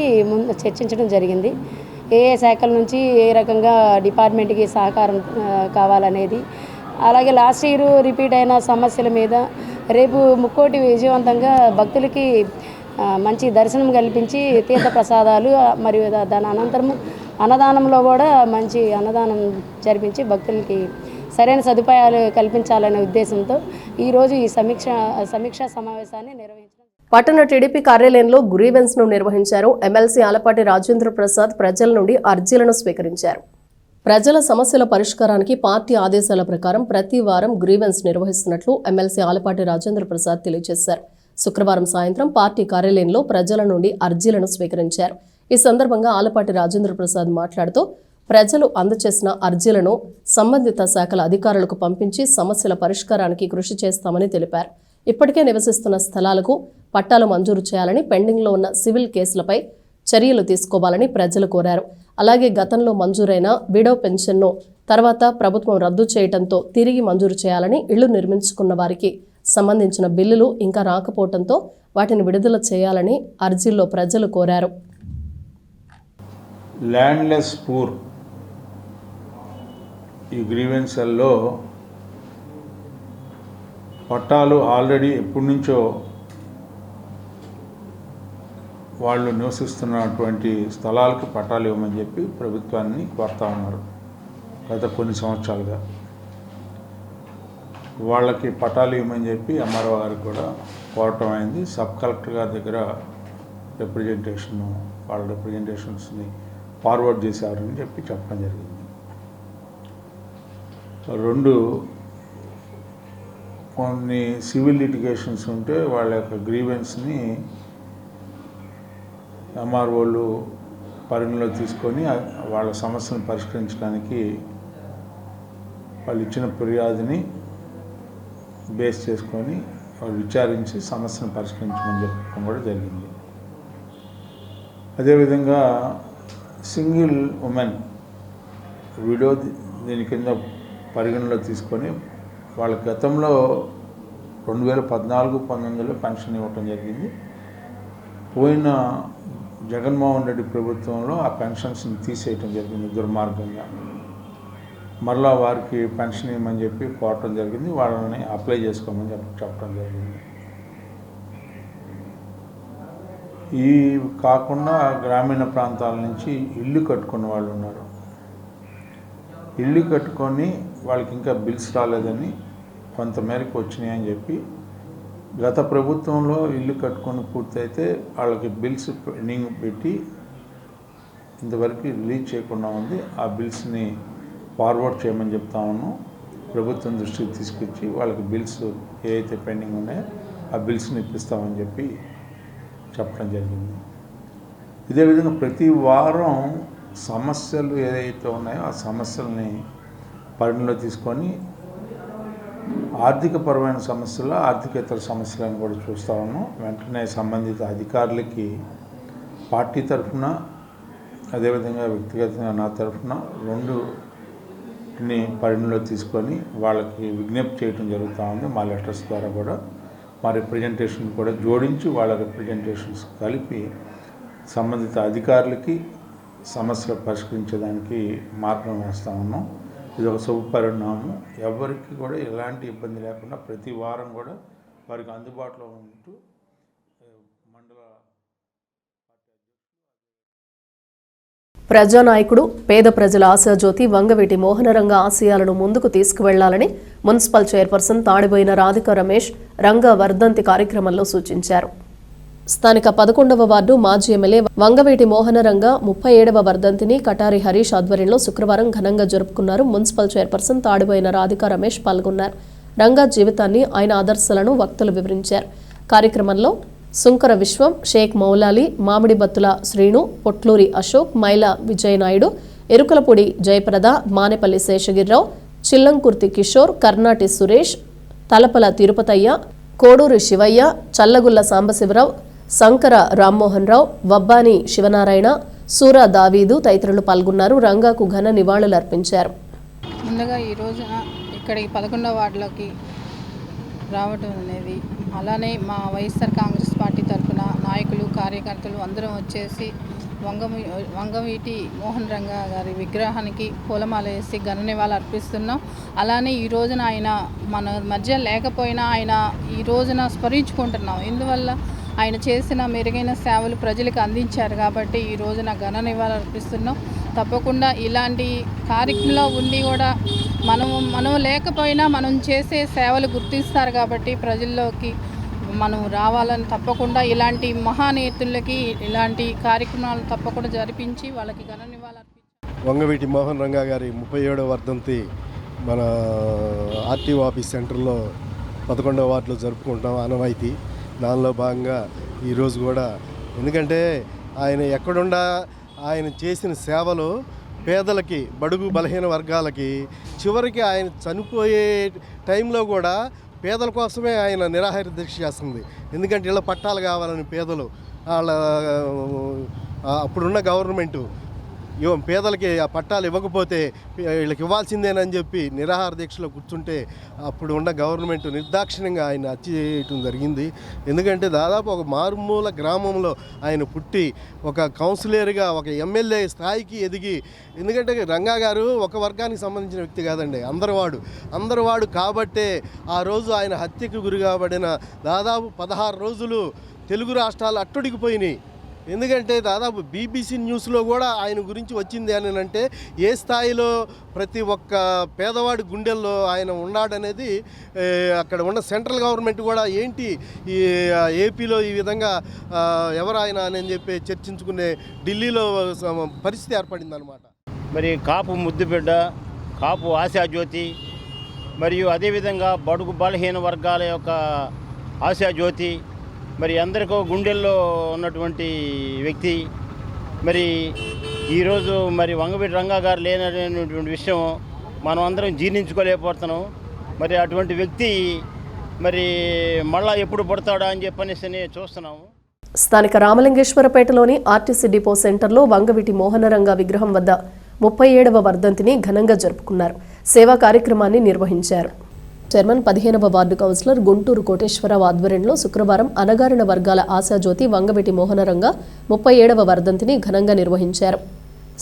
చర్చించడం జరిగింది. ఏ శాఖల నుంచి ఏ రకంగా డిపార్ట్మెంట్కి సహకారం కావాలనేది, అలాగే లాస్ట్ ఇయర్ రిపీట్ అయిన సమస్యల మీద రేపు ముక్కోటి విజయవంతంగా భక్తులకి మంచి దర్శనం కల్పించి తీర్థ ప్రసాదాలు మరియు దాని అనంతరము అన్నదానంలో కూడా మంచి అన్నదానం జరిపించి భక్తులకి సరైన సదుపాయాలు కల్పించాలనే ఉద్దేశంతో ఈరోజు ఈ సమీక్షా సమావేశాన్ని నిర్వహించారు. పట్టణ టీడీపీ కార్యాలయంలో గ్రీవెన్స్ ను నిర్వహించారు. ఎమ్మెల్సీ ఆలపాటి రాజేంద్ర ప్రసాద్ ప్రజల నుండి అర్జీలను స్వీకరించారు. ప్రజల సమస్యల పరిష్కారానికి పార్టీ ఆదేశాల ప్రకారం ప్రతి వారం గ్రీవెన్స్ నిర్వహిస్తున్నట్లు ఎమ్మెల్సీ ఆలపాటి రాజేంద్ర ప్రసాద్ తెలియజేశారు. శుక్రవారం సాయంత్రం పార్టీ కార్యాలయంలో ప్రజల నుండి అర్జీలను స్వీకరించారు. ఈ సందర్భంగా ఆలపాటి రాజేంద్ర ప్రసాద్ మాట్లాడుతూ ప్రజలు అందజేసిన అర్జీలను సంబంధిత శాఖల అధికారులకు పంపించి సమస్యల పరిష్కారానికి కృషి చేస్తామని తెలిపారు. ఇప్పటికే నివసిస్తున్న స్థలాలకు పట్టాలు మంజూరు చేయాలని, పెండింగ్లో ఉన్న సివిల్ కేసులపై చర్యలు తీసుకోవాలని ప్రజలు కోరారు. అలాగే గతంలో మంజూరైన విడో పెన్షన్ను తర్వాత ప్రభుత్వం రద్దు చేయడంతో తిరిగి మంజూరు చేయాలని, ఇళ్లు నిర్మించుకున్న వారికి సంబంధించిన బిల్లులు ఇంకా రాకపోవడంతో వాటిని విడుదల చేయాలని అర్జీల్లో ప్రజలు కోరారు. ల్యాండ్లెస్ పూర్ ఈ గ్రీవెన్సల్లో పట్టాలు ఆల్రెడీ ఎప్పటి నుంచో వాళ్ళు నివసిస్తున్నటువంటి స్థలాలకు పట్టాలు ఇవ్వమని చెప్పి ప్రభుత్వాన్ని కోరుతా ఉన్నారు గత కొన్ని సంవత్సరాలుగా. వాళ్ళకి పట్టాలు ఇవ్వమని చెప్పి ఎంఆర్ఓ గారికి కూడా కోరటం అయింది. సబ్ కలెక్టర్ గారి దగ్గర వాళ్ళ రిప్రజెంటేషన్స్ని ఫార్వర్డ్ చేశారని చెప్పి చెప్పడం జరిగింది. 2 కొన్ని సివిల్ లిటిగేషన్స్ ఉంటే వాళ్ళ యొక్క గ్రీవెన్స్ని ఎంఆర్ఓలు పరిగణలో తీసుకొని వాళ్ళ సమస్యను పరిష్కరించడానికి వాళ్ళు ఇచ్చిన ఫిర్యాదుని బేస్ చేసుకొని వాళ్ళు విచారించి సమస్యను పరిష్కరించమని చెప్పడం కూడా జరిగింది. అదేవిధంగా సింగిల్ ఉమెన్ విడో దీని కింద పరిగణలో తీసుకొని వాళ్ళ గతంలో 2014-19లో పెన్షన్ ఇవ్వటం జరిగింది. పోయిన జగన్మోహన్ రెడ్డి ప్రభుత్వంలో ఆ పెన్షన్స్ని తీసేయటం జరిగింది దుర్మార్గంగా. మరలా వారికి పెన్షన్ ఇవ్వమని చెప్పి కోరటం జరిగింది, వాళ్ళని అప్లై చేసుకోమని చెప్పడం జరిగింది. ఈ కాకుండా గ్రామీణ ప్రాంతాల నుంచి ఇల్లు కట్టుకున్న వాళ్ళు ఉన్నారు. ఇల్లు కట్టుకొని వాళ్ళకి ఇంకా బిల్స్ రాలేదని కొంతమేరకు వచ్చినాయి అని చెప్పి గత ప్రభుత్వంలో ఇల్లు కట్టుకొని పూర్తయితే వాళ్ళకి బిల్స్ పెండింగ్ పెట్టి ఇంతవరకు రిలీజ్ చేయకుండా ఉంది. ఆ బిల్స్ని ఫార్వర్డ్ చేయమని చెప్తా ఉన్నాం. ప్రభుత్వం దృష్టికి తీసుకొచ్చి వాళ్ళకి బిల్స్ ఏవైతే పెండింగ్ ఉన్నాయో ఆ బిల్స్ని ఇప్పిస్తామని చెప్పి చెప్పడం జరిగింది. ఇదే విధంగా ప్రతి వారం సమస్యలు ఏదైతే ఉన్నాయో ఆ సమస్యల్ని పరిగణలో తీసుకొని ఆర్థికపరమైన సమస్యలు, ఆర్థికేతర సమస్యలను కూడా చూస్తూ ఉన్నాం. వెంటనే సంబంధిత అధికారులకి పార్టీ తరఫున అదేవిధంగా వ్యక్తిగతంగా నా తరఫున రెండుని పరిగణలో తీసుకొని వాళ్ళకి విజ్ఞప్తి చేయడం జరుగుతూ ఉంది. మా లెటర్స్ ద్వారా కూడా మా రిప్రజెంటేషన్ కూడా జోడించి వాళ్ళ రిప్రజెంటేషన్స్ కలిపి సంబంధిత అధికారులకి సమస్యలు పరిష్కరించడానికి మార్గం వేస్తూ ఉన్నాం. ఇది ఒక శుభపరిణామం. ఎవరికి కూడా ఎలాంటి ఇబ్బంది లేకుండా ప్రతి వారం కూడా వారికి అందుబాటులో ఉంటూ మండల ప్రజానాయకుడు, పేద ప్రజల ఆశాజ్యోతి వంగవీటి మోహనరంగ ఆశయాలను ముందుకు తీసుకువెళ్లాలని మున్సిపల్ చైర్పర్సన్ తాడిబోయిన రాధిక రమేష్ రంగ వర్ధంతి కార్యక్రమంలో సూచించారు. స్థానిక 11వ వార్డు మాజీ ఎమ్మెల్యే వంగవీటి మోహనరంగ 37వ వర్ధంతిని కటారి హరీష్ ఆధ్వర్యంలో శుక్రవారం ఘనంగా జరుపుకున్నారు. మున్సిపల్ చైర్పర్సన్ తాడిబోయిన రాధిక రమేష్ పాల్గొన్నారు. రంగా జీవితాన్ని, ఆయన ఆదర్శాలను వక్తలు వివరించారు. కార్యక్రమంలో సుంకర విశ్వం, షేక్ మౌలాలి, మామిడి బత్తుల శ్రీను, పొట్లూరి అశోక్, మైల విజయనాయుడు, ఎరుకలపూడి జయప్రద, మానేపల్లి శేషగిరిరావు, చిల్లంకుర్తి కిషోర్, కర్నాటి సురేష్, తలపల తిరుపతయ్య, కోడూరు శివయ్య, చల్లగుల్ల సాంబశివరావు, శంకర రామ్మోహన్ రావు, వబ్బాని శివనారాయణ, సూరా దావీదు తదితరులు పాల్గొన్నారు. రంగాకు ఘన నివాళులు అర్పించారు. ముందుగా ఈ రోజున ఇక్కడికి 11వ వార్డులోకి రావటం అనేది, అలానే మా వైఎస్ఆర్ కాంగ్రెస్ పార్టీ తరఫున నాయకులు, కార్యకర్తలు అందరం వచ్చేసి వంగవీటి మోహన్ రంగ గారి విగ్రహానికి పూలమాల వేసి ఘన నివాళులు అర్పిస్తున్నాం. అలానే ఈ రోజున ఆయన మన మధ్య లేకపోయినా ఆయన ఈ రోజున స్మరించుకుంటున్నాం. ఎందువల్ల ఆయన చేసిన మెరుగైన సేవలు ప్రజలకు అందించారు కాబట్టి ఈ రోజున ఘన నివాళులు అర్పిస్తున్నాం. తప్పకుండా ఇలాంటి కార్యక్రమంలో ఉండి కూడా మనం లేకపోయినా మనం చేసే సేవలు గుర్తిస్తారు కాబట్టి ప్రజల్లోకి మనం రావాలని తప్పకుండా ఇలాంటి మహానేతులకి ఇలాంటి కార్యక్రమాలు తప్పకుండా జరిపించి వాళ్ళకి ఘన నివాళులు అర్పించారు. వంగవీటి మోహన్ రంగా గారి 37వ వర్ధంతి మన ఆర్టీఓ ఆఫీస్ సెంటర్లో 11వ వార్డులో జరుపుకుంటాం ఆనవాయితీ. దానిలో భాగంగా ఈరోజు కూడా, ఎందుకంటే ఆయన ఎక్కడుండా ఆయన చేసిన సేవలు పేదలకి, బడుగు బలహీన వర్గాలకి, చివరికి ఆయన చనిపోయే టైంలో కూడా పేదల కోసమే ఆయన నిరాహార దీక్ష చేస్తుంది. ఎందుకంటే ఇళ్ళ పట్టాలు కావాలని పేదలు, వాళ్ళ అప్పుడున్న గవర్నమెంటు పేదలకి ఆ పట్టాలు ఇవ్వకపోతే వీళ్ళకి ఇవ్వాల్సిందేనని చెప్పి నిరాహార దీక్షలో కూర్చుంటే అప్పుడు ఉన్న గవర్నమెంట్ నిర్దాక్షిణ్యంగా ఆయన హత్య చేయటం జరిగింది. ఎందుకంటే దాదాపు ఒక మారుమూల గ్రామంలో ఆయన పుట్టి ఒక కౌన్సిలర్గా, ఒక ఎమ్మెల్యే స్థాయికి ఎదిగి, ఎందుకంటే రంగా గారు ఒక వర్గానికి సంబంధించిన వ్యక్తి కాదండి, అందరివాడు కాబట్టే ఆ రోజు ఆయన హత్యకు గురి కాబడిన దాదాపు 16 రోజులు తెలుగు రాష్ట్రాలు అట్టుడికిపోయినాయి. ఎందుకంటే దాదాపు BBC న్యూస్లో కూడా ఆయన గురించి వచ్చింది అని అంటే ఏ స్థాయిలో ప్రతి ఒక్క పేదవాడి గుండెల్లో ఆయన ఉన్నాడనేది అక్కడ ఉన్న సెంట్రల్ గవర్నమెంట్ కూడా ఏంటి ఈ ఏపీలో ఈ విధంగా ఎవరు ఆయన అని చెప్పి చర్చించుకునే ఢిల్లీలో పరిస్థితి ఏర్పడింది అనమాట. మరి కాపు ముద్దుబిడ్డ, కాపు ఆశాజ్యోతి, మరియు అదేవిధంగా బడుగు బలహీన వర్గాల యొక్క ఆశాజ్యోతి, మరి అందరికీ గుండెల్లో ఉన్నటువంటి వ్యక్తి. మరి ఈరోజు మరి వంగవీటి రంగా గారు లేనటువంటి విషయం మనం అందరం జీర్ణించుకోలేకపోతున్నాం. మరి అటువంటి వ్యక్తి మరి మళ్ళా ఎప్పుడు పుడతాడా అని చెప్పనేసి చూస్తున్నాము. స్థానిక రామలింగేశ్వరపేటలోని ఆర్టీసీ డిపో సెంటర్లో వంగవీటి మోహనరంగ విగ్రహం వద్ద 37వ వర్ధంతిని ఘనంగా జరుపుకున్నారు. సేవా కార్యక్రమాన్ని నిర్వహించారు. చైర్మన్ 15వ వార్డు కౌన్సిలర్ గుంటూరు కోటేశ్వరరావు ఆధ్వర్యంలో శుక్రవారం అణగారిన వర్గాల ఆశాజ్యోతి వంగవీటి మోహనరంగ 37వ వర్ధంతిని ఘనంగా నిర్వహించారు.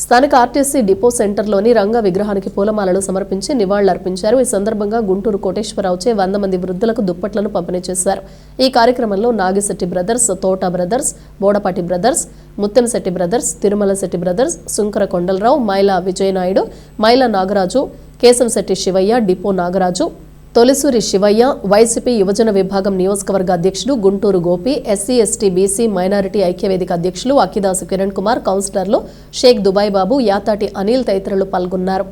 స్థానిక ఆర్టీసీ డిపో సెంటర్లోని రంగ విగ్రహానికి పూలమాలలు సమర్పించి నివాళులర్పించారు. ఈ సందర్భంగా గుంటూరు కోటేశ్వరరావుచే 100 మంది వృద్ధులకు దుప్పట్లను పంపిణీ చేశారు. ఈ కార్యక్రమంలో Nagisetti brothers, Thota brothers, Bodapati brothers, Muthamsetti brothers, Tirumala Setti brothers, Sunkara Kondalarao, Maila Vijayanaidu, Maila Nagaraju, Kesamsetti Sivaiah, depot Nagaraju, Tolisuri Sivaiah, YCP యువజన విభాగం నియోజకవర్గ అధ్యక్షుడు Guntur Gopi, SC ST BC minority ఐక్యవేదిక అధ్యక్షులు అక్కిదాసు కిరణ్ కుమార్, కౌన్సిలర్లు షేక్ దుబాయ్ బాబు, యాతాటి అనిల్ తదితరులు పాల్గొన్నారు.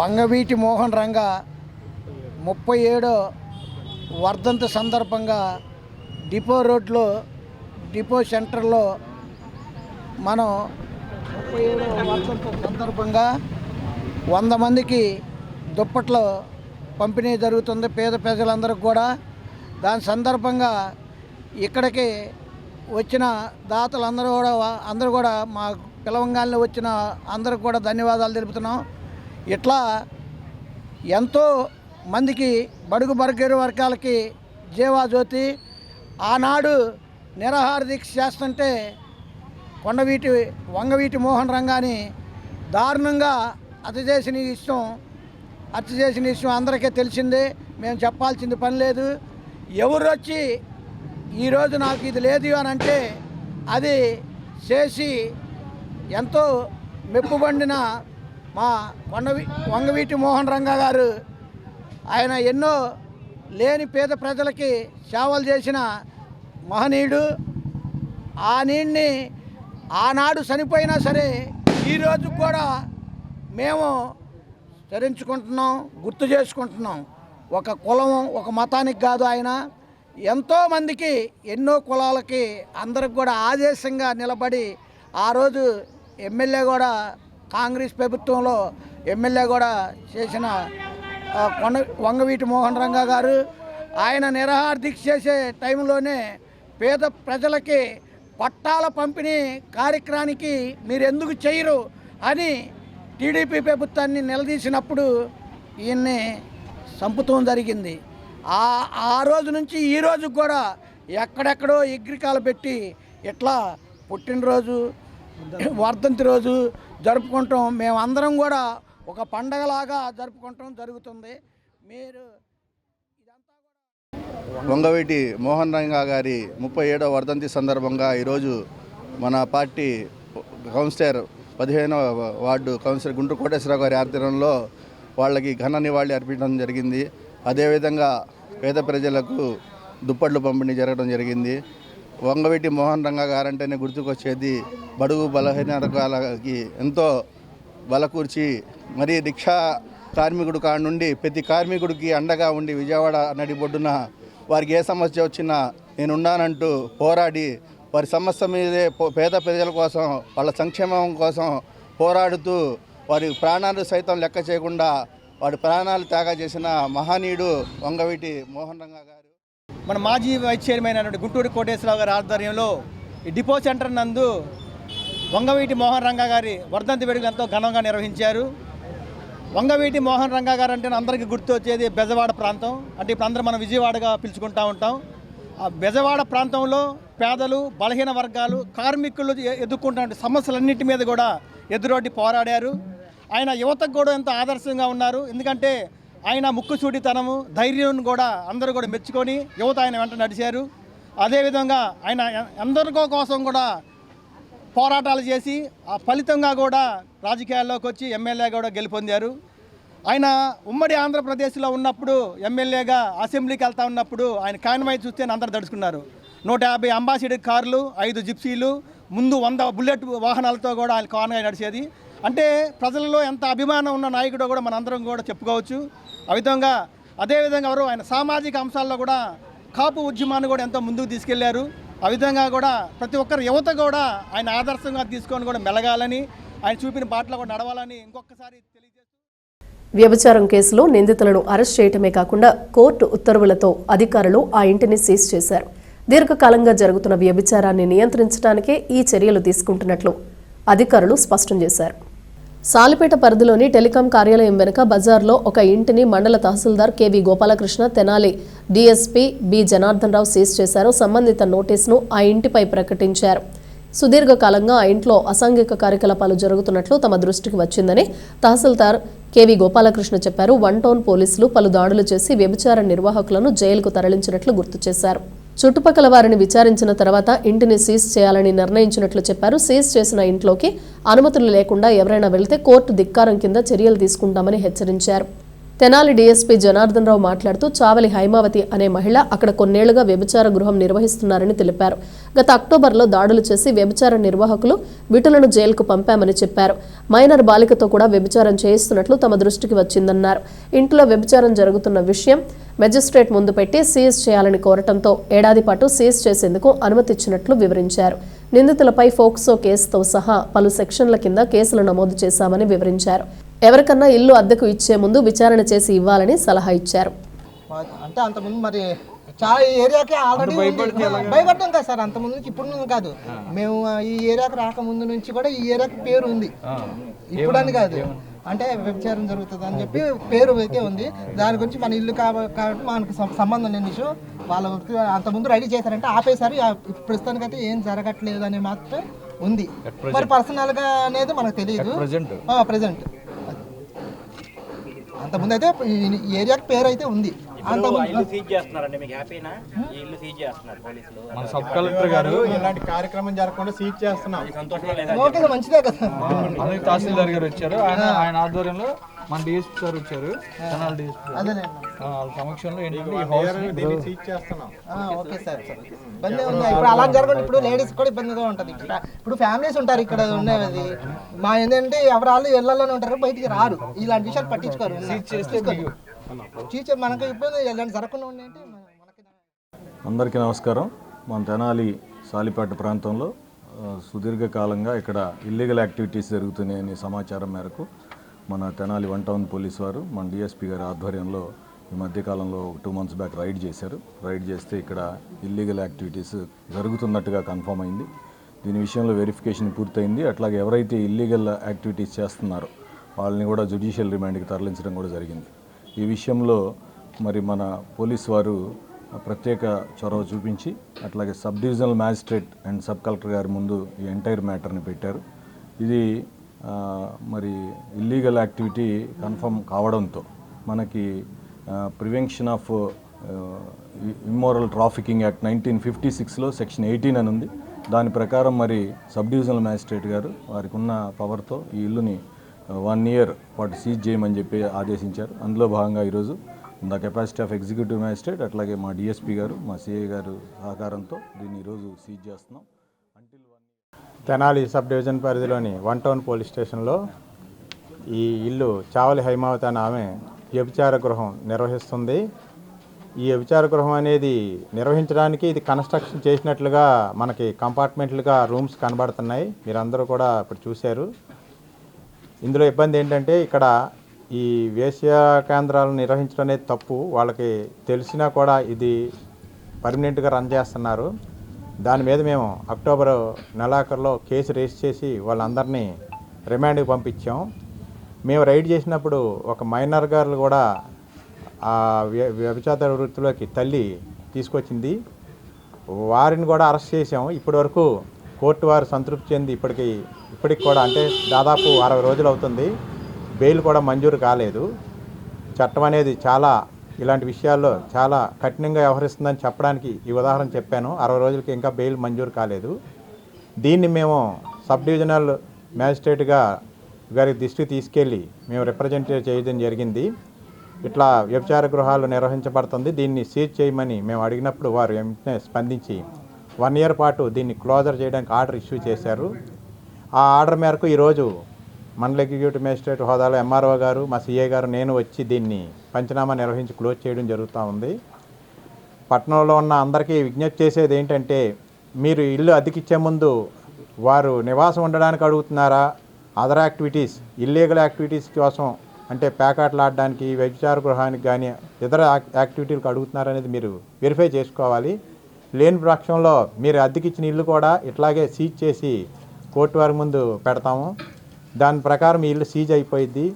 వంగవీటి మోహన్ రంగ 37వ వర్ధంతి సందర్భంగా డిపో రోడ్లో డిపో సెంటర్లో మనం 37వ వర్ధంతి సందర్భంగా 100 మందికి దుప్పట్లు పంపిణీ జరుగుతుంది పేద ప్రజలందరికీ కూడా. దాని సందర్భంగా ఇక్కడికి వచ్చిన దాతలందరూ కూడా మా పిలవంగానే వచ్చిన అందరికి కూడా ధన్యవాదాలు తెలుపుతున్నాం. ఇట్లా ఎంతో మందికి బడుగు బర్గేరు వర్గాలకి జీవాజ్యోతి ఆనాడు నిరాహార దీక్ష చేస్తుంటే వంగవీటి మోహన్ రంగాని దారుణంగా హత్య చేసిన విషయం అందరికీ తెలిసిందే. మేము చెప్పాల్సింది పని లేదు. ఎవరు వచ్చి ఈరోజు నాకు ఇది లేదు అని అంటే అది చేసి ఎంతో మెప్పుబండిన మా వంగవీటి మోహన్ రంగ గారు ఆయన ఎన్నో లేని పేద ప్రజలకి సేవలు చేసిన మహనీయుడు. ఆ నీడిని ఆనాడు చనిపోయినా సరే ఈరోజు కూడా మేము స్మరించుకుంటున్నాం, గుర్తు చేసుకుంటున్నాం. ఒక కులం ఒక మతానికి కాదు, ఆయన ఎంతోమందికి ఎన్నో కులాలకి అందరికి కూడా ఆదేశంగా నిలబడి ఆ రోజు ఎమ్మెల్యే కూడా కాంగ్రెస్ ప్రభుత్వంలో ఎమ్మెల్యే కూడా చేసిన వంగవీటి మోహన్ రంగ గారు ఆయన నిరాహార దీక్ష చేసే టైంలోనే పేద ప్రజలకి పట్టాల పంపిణీ కార్యక్రమానికి మీరు ఎందుకు చేయరు అని టీడీపీ ప్రభుత్వాన్ని నిలదీసినప్పుడు ఈయన్ని చంపుతూ జరిగింది. ఆ రోజు నుంచి ఈ రోజు కూడా ఎక్కడెక్కడో ఎగ్రికాలు పెట్టి ఇట్లా పుట్టినరోజు వర్ధంతి రోజు జరుపుకుంటాం. మేమందరం కూడా ఒక పండగలాగా జరుపుకుంటాం జరుగుతుంది. మీరు వంగవీటి మోహన్ రంగ గారి 37వ వర్ధంతి సందర్భంగా ఈరోజు మన పార్టీ కౌన్సిలర్ 15వ వార్డు కౌన్సిలర్ గుంటూరు కోటేశ్వరరావు గారి ఆధ్వర్యంలో వాళ్ళకి ఘన నివాళి అర్పించడం జరిగింది. అదేవిధంగా పేద ప్రజలకు దుప్పట్లు పంపిణీ జరగడం జరిగింది. వంగవీటి మోహన్ రంగ గారంటేనే గుర్తుకొచ్చేది బడుగు బలహీన వర్గాలకి ఎంతో బలకూర్చి మరి రిక్షా కార్మికుడు కాడ నుండి ప్రతి కార్మికుడికి అండగా ఉండి విజయవాడ నడిబొడ్డున వారికి ఏ సమస్య వచ్చినా నేనున్నానంటూ పోరాడి వారి సమస్య మీదే పేద ప్రజల కోసం వాళ్ళ సంక్షేమం కోసం పోరాడుతూ వారి ప్రాణాలు సైతం లెక్క చేయకుండా వాడి ప్రాణాలు త్యాగం చేసిన మహనీయుడు వంగవీటి మోహన్ రంగ గారు. మన మాజీ వైస్ చైర్మన్ అయినటువంటి గుంటూరు కోటేశ్వరరావు గారి ఆధ్వర్యంలో ఈ డిపో సెంటర్ నందు వంగవీటి మోహన్ రంగ గారి వర్ధంతి వేడుకలు ఎంతో ఘనంగా నిర్వహించారు. వంగవీటి మోహన్ రంగ గారు అంటే అందరికీ గుర్తు వచ్చేది బెజవాడ ప్రాంతం. అంటే ఇప్పుడు అందరూ మనం విజయవాడగా పిలుచుకుంటూ ఉంటాం. ఆ బెజవాడ ప్రాంతంలో పేదలు బలహీన వర్గాలు కార్మికులు ఎదుర్కొంటున్న సమస్యలన్నింటి మీద కూడా ఎదురొడ్డి పోరాడారు. ఆయన యువతకు కూడా ఎంతో ఆదర్శంగా ఉన్నారు. ఎందుకంటే ఆయన ముక్కుసూటితనము ధైర్యం కూడా అందరూ కూడా మెచ్చుకొని యువత ఆయన వెంట నడిచారు. అదేవిధంగా ఆయన అందరికో కోసం కూడా పోరాటాలు చేసి ఆ ఫలితంగా కూడా రాజకీయాల్లోకి వచ్చి ఎమ్మెల్యే కూడా గెలుపొందారు. ఆయన ఉమ్మడి ఆంధ్రప్రదేశ్లో ఉన్నప్పుడు ఎమ్మెల్యేగా అసెంబ్లీకి వెళ్తా ఉన్నప్పుడు ఆయన కాన్వాయ్ చూస్తే అందరు దడుచుకున్నారు. 150 అంబాసిడర్ కార్లు, 5 జిప్సీలు, ముందు 100 బుల్లెట్ వాహనాలతో కూడా ఆయన కాన్వాయ్ నడిచేది. అంటే ప్రజలలో ఎంత అభిమానం ఉన్న నాయకుడో కూడా మనందరం కూడా చెప్పుకోవచ్చు. అదేవిధంగా ఆయన సామాజిక అంశాల్లో కూడా కాపు ఉద్యమాన్ని కూడా ఎంతో ముందుకు తీసుకెళ్లారు. ఆ విధంగా కూడా ప్రతి ఒక్కరు యువత కూడా ఆయన ఆదర్శంగా తీసుకొని కూడా మెలగాలని, ఆయన చూపిన బాటలో కూడా నడవాలని ఇంకొకసారి తెలియజేస్తూ వ్యభిచారం కేసులో నిందితులను అరెస్ట్ చేయటమే కాకుండా కోర్టు ఉత్తర్వులతో అధికారులు ఆ ఇంటిని సీజ్ చేశారు. దీర్ఘకాలంగా జరుగుతున్న వ్యభిచారాన్ని నియంత్రించడానికే ఈ చర్యలు తీసుకుంటున్నట్లు అధికారులు స్పష్టం చేశారు. సాలిపేట పరిధిలోని టెలికాం కార్యాలయం వెనుక బజార్లో ఒక ఇంటిని మండల tahsildar KV Gopalakrishna, Tenali DSP B Janardhan Rao seize చేశారు. సంబంధిత నోటీసును ఆ ఇంటిపై ప్రకటించారు. సుదీర్ఘకాలంగా ఆ ఇంట్లో అసాంఘిక కార్యకలాపాలు జరుగుతున్నట్లు తమ దృష్టికి వచ్చిందని తహసీల్దార్ కెవి గోపాలకృష్ణ చెప్పారు. 1 టౌన్ పోలీసులు పలు దాడులు చేసి వ్యభిచార నిర్వాహకులను జైలుకు తరలించినట్లు గుర్తు చేశారు. చుట్టుపక్కల వారిని విచారించిన తర్వాత ఇంటిని సీజ్ చేయాలని నిర్ణయించినట్లు చెప్పారు. సీజ్ చేసిన ఇంట్లోకి అనుమతులు లేకుండా ఎవరైనా వెళ్తే కోర్టు ధిక్కారం కింద చర్యలు తీసుకుంటామని హెచ్చరించారు. తెనాలి డీఎస్పీ జనార్దన్ రావు మాట్లాడుతూ చావలి హైమావతి అనే మహిళ అక్కడ కొన్నేళ్లుగా వ్యభిచార గృహం నిర్వహిస్తున్నారని తెలిపారు. గత అక్టోబర్లో దాడులు చేసి వ్యభిచార నిర్వాహకులు విటులను జైలుకు పంపామని చెప్పారు. మైనర్ బాలికతో కూడా వ్యభిచారం చేయిస్తున్నట్లు తమ దృష్టికి వచ్చిందన్నారు. ఇంట్లో వ్యభిచారం జరుగుతున్న విషయం మెజిస్ట్రేట్ ముందు పెట్టి సీజ్ చేయాలని కోరటంతో ఏడాది పాటు సీజ్ చేసేందుకు అనుమతిచ్చినట్లు వివరించారు. నిందితులపై ఫోక్సో కేసుతో సహా పలు సెక్షన్ల కింద కేసులు నమోదు చేశామని వివరించారు. ఎవరికన్నా ఇల్లు అద్దెకు ఇచ్చే ముందు విచారణ చేసి ఇవ్వాలని సలహా ఇచ్చారు. అంటే అంతకుముందు మరి చాలా ఏరియాకి ఆల్రెడీ భయపడ్డాం కదా సార్, అంతకుముందు నుంచి ఇప్పుడు కాదు, మేము ఈ ఏరియాకి రాకముందు నుంచి కూడా ఈ ఏరియాకి పేరు ఉంది. ఇప్పుడని కాదు, అంటే వ్యభిచారం జరుగుతుంది అని చెప్పి పేరు అయితే ఉంది. దాని గురించి మన ఇల్లు కాబట్టి మనకు సంబంధం లేని ఇష్యూ. వాళ్ళ అంతకుముందు రెడీ చేశారంటే ఆపేశారు. ప్రస్తుతానికి అయితే ఏం జరగట్లేదు అని మాత్రం ఉంది. మరి పర్సనల్గా అనేది మనకు తెలియదు ప్రజెంట్. అంతకుముందు అయితే ఈ ఏరియాకి పేరు అయితే ఉంది. మన సబ్ కలెక్టర్ గారు ఇలాంటి కార్యక్రమం జరగకుండా సీజ్ చేస్తున్నాం. ఓకే, మంచిదే కదా. తహసీల్దార్ గారు వచ్చారు, ఆయన ఆధ్వర్యంలో మన డిఎస్పీ సార్ వచ్చారు, తెనాలి డిఎస్పీ వాళ్ళ సమక్షంలో ఏంటంటే సీజ్ చేస్తున్నాం. ఓకే సార్, ఇబ్బంది ఉంది. ఇప్పుడు అలా జరగదు. ఇప్పుడు లేడీస్ కూడా ఇబ్బందిగా ఉంటుంది. ఇప్పుడు ఫ్యామిలీస్ ఉంటారు ఇక్కడ ఉండేది. మా ఏంటంటే ఎవరాళ్ళు ఇళ్లలోనే ఉంటారు, బయటికి రారు. ఇలాంటి విషయాలు పట్టించుకోరు. మనకు ఇబ్బంది ఇలాంటి జరగకుండా ఉండేంటి. అందరికీ నమస్కారం. మన తెనాలి సాలిపేట ప్రాంతంలో సుదీర్ఘకాలంగా ఇక్కడ ఇల్లీగల్ యాక్టివిటీస్ జరుగుతున్నాయని సమాచారం మేరకు మన తెనాలి 1 టౌన్ పోలీస్ వారు మన డిఎస్పీ గారి ఆధ్వర్యంలో ఈ మధ్యకాలంలో 2 months బ్యాక్ రైడ్ చేశారు. రైడ్ చేస్తే ఇక్కడ ఇల్లీగల్ యాక్టివిటీస్ జరుగుతున్నట్టుగా కన్ఫర్మ్ అయింది. దీని విషయంలో వెరిఫికేషన్ పూర్తయింది. అట్లాగే ఎవరైతే ఇల్లీగల్ యాక్టివిటీస్ చేస్తున్నారో వాళ్ళని కూడా జ్యుడిషియల్ రిమాండ్కి తరలించడం కూడా జరిగింది. ఈ విషయంలో మరి మన పోలీస్ వారు ప్రత్యేక చొరవ చూపించి అట్లాగే sub divisional magistrate and sub collector గారి ముందు ఈ ఎంటైర్ మ్యాటర్ని పెట్టారు. ఇది మరి ఇల్లీగల్ యాక్టివిటీ కన్ఫర్మ్ కావడంతో మనకి prevention of immoral trafficking act 1956లో సెక్షన్ 18 అని ఉంది. దాని ప్రకారం మరి సబ్ డివిజనల్ మ్యాజిస్ట్రేట్ గారు వారికి ఉన్న పవర్తో ఈ ఇల్లుని 1 year పాటు సీజ్ చేయమని చెప్పి ఆదేశించారు. అందులో భాగంగా ఈరోజు the capacity of executive magistrate అట్లాగే మా డిఎస్పీ గారు మా సిఐ గారు సహకారంతో దీన్ని ఈరోజు సీజ్ చేస్తున్నాం. తెనాలి సబ్ డివిజన్ పరిధిలోని 1 టౌన్ పోలీస్ స్టేషన్లో ఈ ఇల్లు చావలి హైమావతి అనే ఆమె వ్యభిచార గృహం నిర్వహిస్తుంది. ఈ వ్యభిచార గృహం అనేది నిర్వహించడానికి ఇది కన్స్ట్రక్షన్ చేసినట్లుగా మనకి కంపార్ట్మెంట్లుగా రూమ్స్ కనబడుతున్నాయి. మీరందరూ కూడా ఇప్పుడు చూశారు. ఇందులో ఇబ్బంది ఏంటంటే ఇక్కడ ఈ వేశ్య కేంద్రాలను నిర్వహించడం అనేది తప్పు. వాళ్ళకి తెలిసినా కూడా ఇది పర్మనెంట్గా రన్ చేస్తున్నారు. దాని మీద మేము అక్టోబర్ నెలాఖరులో కేసు రిజిస్టర్ చేసి వాళ్ళందరినీ రిమాండ్కి పంపించాం. మేము రైడ్ చేసినప్పుడు ఒక మైనర్ గర్ల్ కూడా ఆ వ్యభిచార వృత్తిలోకి తల్లి తీసుకొచ్చింది. వారిని కూడా అరెస్ట్ చేసాం. ఇప్పటి వరకు కోర్టు వారు సంతృప్తి చెంది ఇప్పటికి కూడా అంటే దాదాపు 60 రోజులు అవుతుంది. బెయిల్ కూడా మంజూరు కాలేదు. చట్టం అనేది చాలా ఇలాంటి విషయాల్లో చాలా కఠినంగా వ్యవహరిస్తుందని చెప్పడానికి ఈ ఉదాహరణ చెప్పాను. 60 రోజులకి ఇంకా బెయిల్ మంజూరు కాలేదు. దీన్ని మేము సబ్ డివిజనల్ మ్యాజిస్ట్రేట్గా గారి దృష్టికి తీసుకెళ్ళి మేము రిప్రజెంట్ చేయడం జరిగింది. ఇట్లా వ్యభిచార గృహాలు నిర్వహించబడుతుంది, దీన్ని సీజ్ చేయమని మేము అడిగినప్పుడు వారు వెంటనే స్పందించి 1 year పాటు దీన్ని క్లోజర్ చేయడానికి ఆర్డర్ ఇష్యూ చేశారు. ఆ ఆర్డర్ మేరకు ఈరోజు మండల ఎగ్జిక్యూటివ్ మేజిస్ట్రేట్ హోదాలో ఎంఆర్ఓ గారు మా సిఐ గారు నేను వచ్చి దీన్ని పంచనామా నిర్వహించి క్లోజ్ చేయడం జరుగుతూ ఉంది. పట్టణంలో ఉన్న అందరికీ విజ్ఞప్తి చేసేది ఏంటంటే మీరు ఇల్లు అద్దెకిచ్చే ముందు వారు నివాసం ఉండడానికి అడుగుతున్నారా, అదర్ యాక్టివిటీస్ ఇల్లీగల్ యాక్టివిటీస్ కోసం అంటే ప్యాకెట్లు ఆడడానికి, వ్యభిచార గృహానికి కానీ ఇతర యాక్టివిటీలకు అడుగుతున్నారనేది మీరు వెరిఫై చేసుకోవాలి. లేని పక్షంలో మీరు అద్దెకిచ్చిన ఇల్లు కూడా ఇట్లాగే సీజ్ చేసి కోర్టు వారి ముందు పెడతాము. దాని ప్రకారం ఇల్లు సీజ్ అయిపోయిద్ది,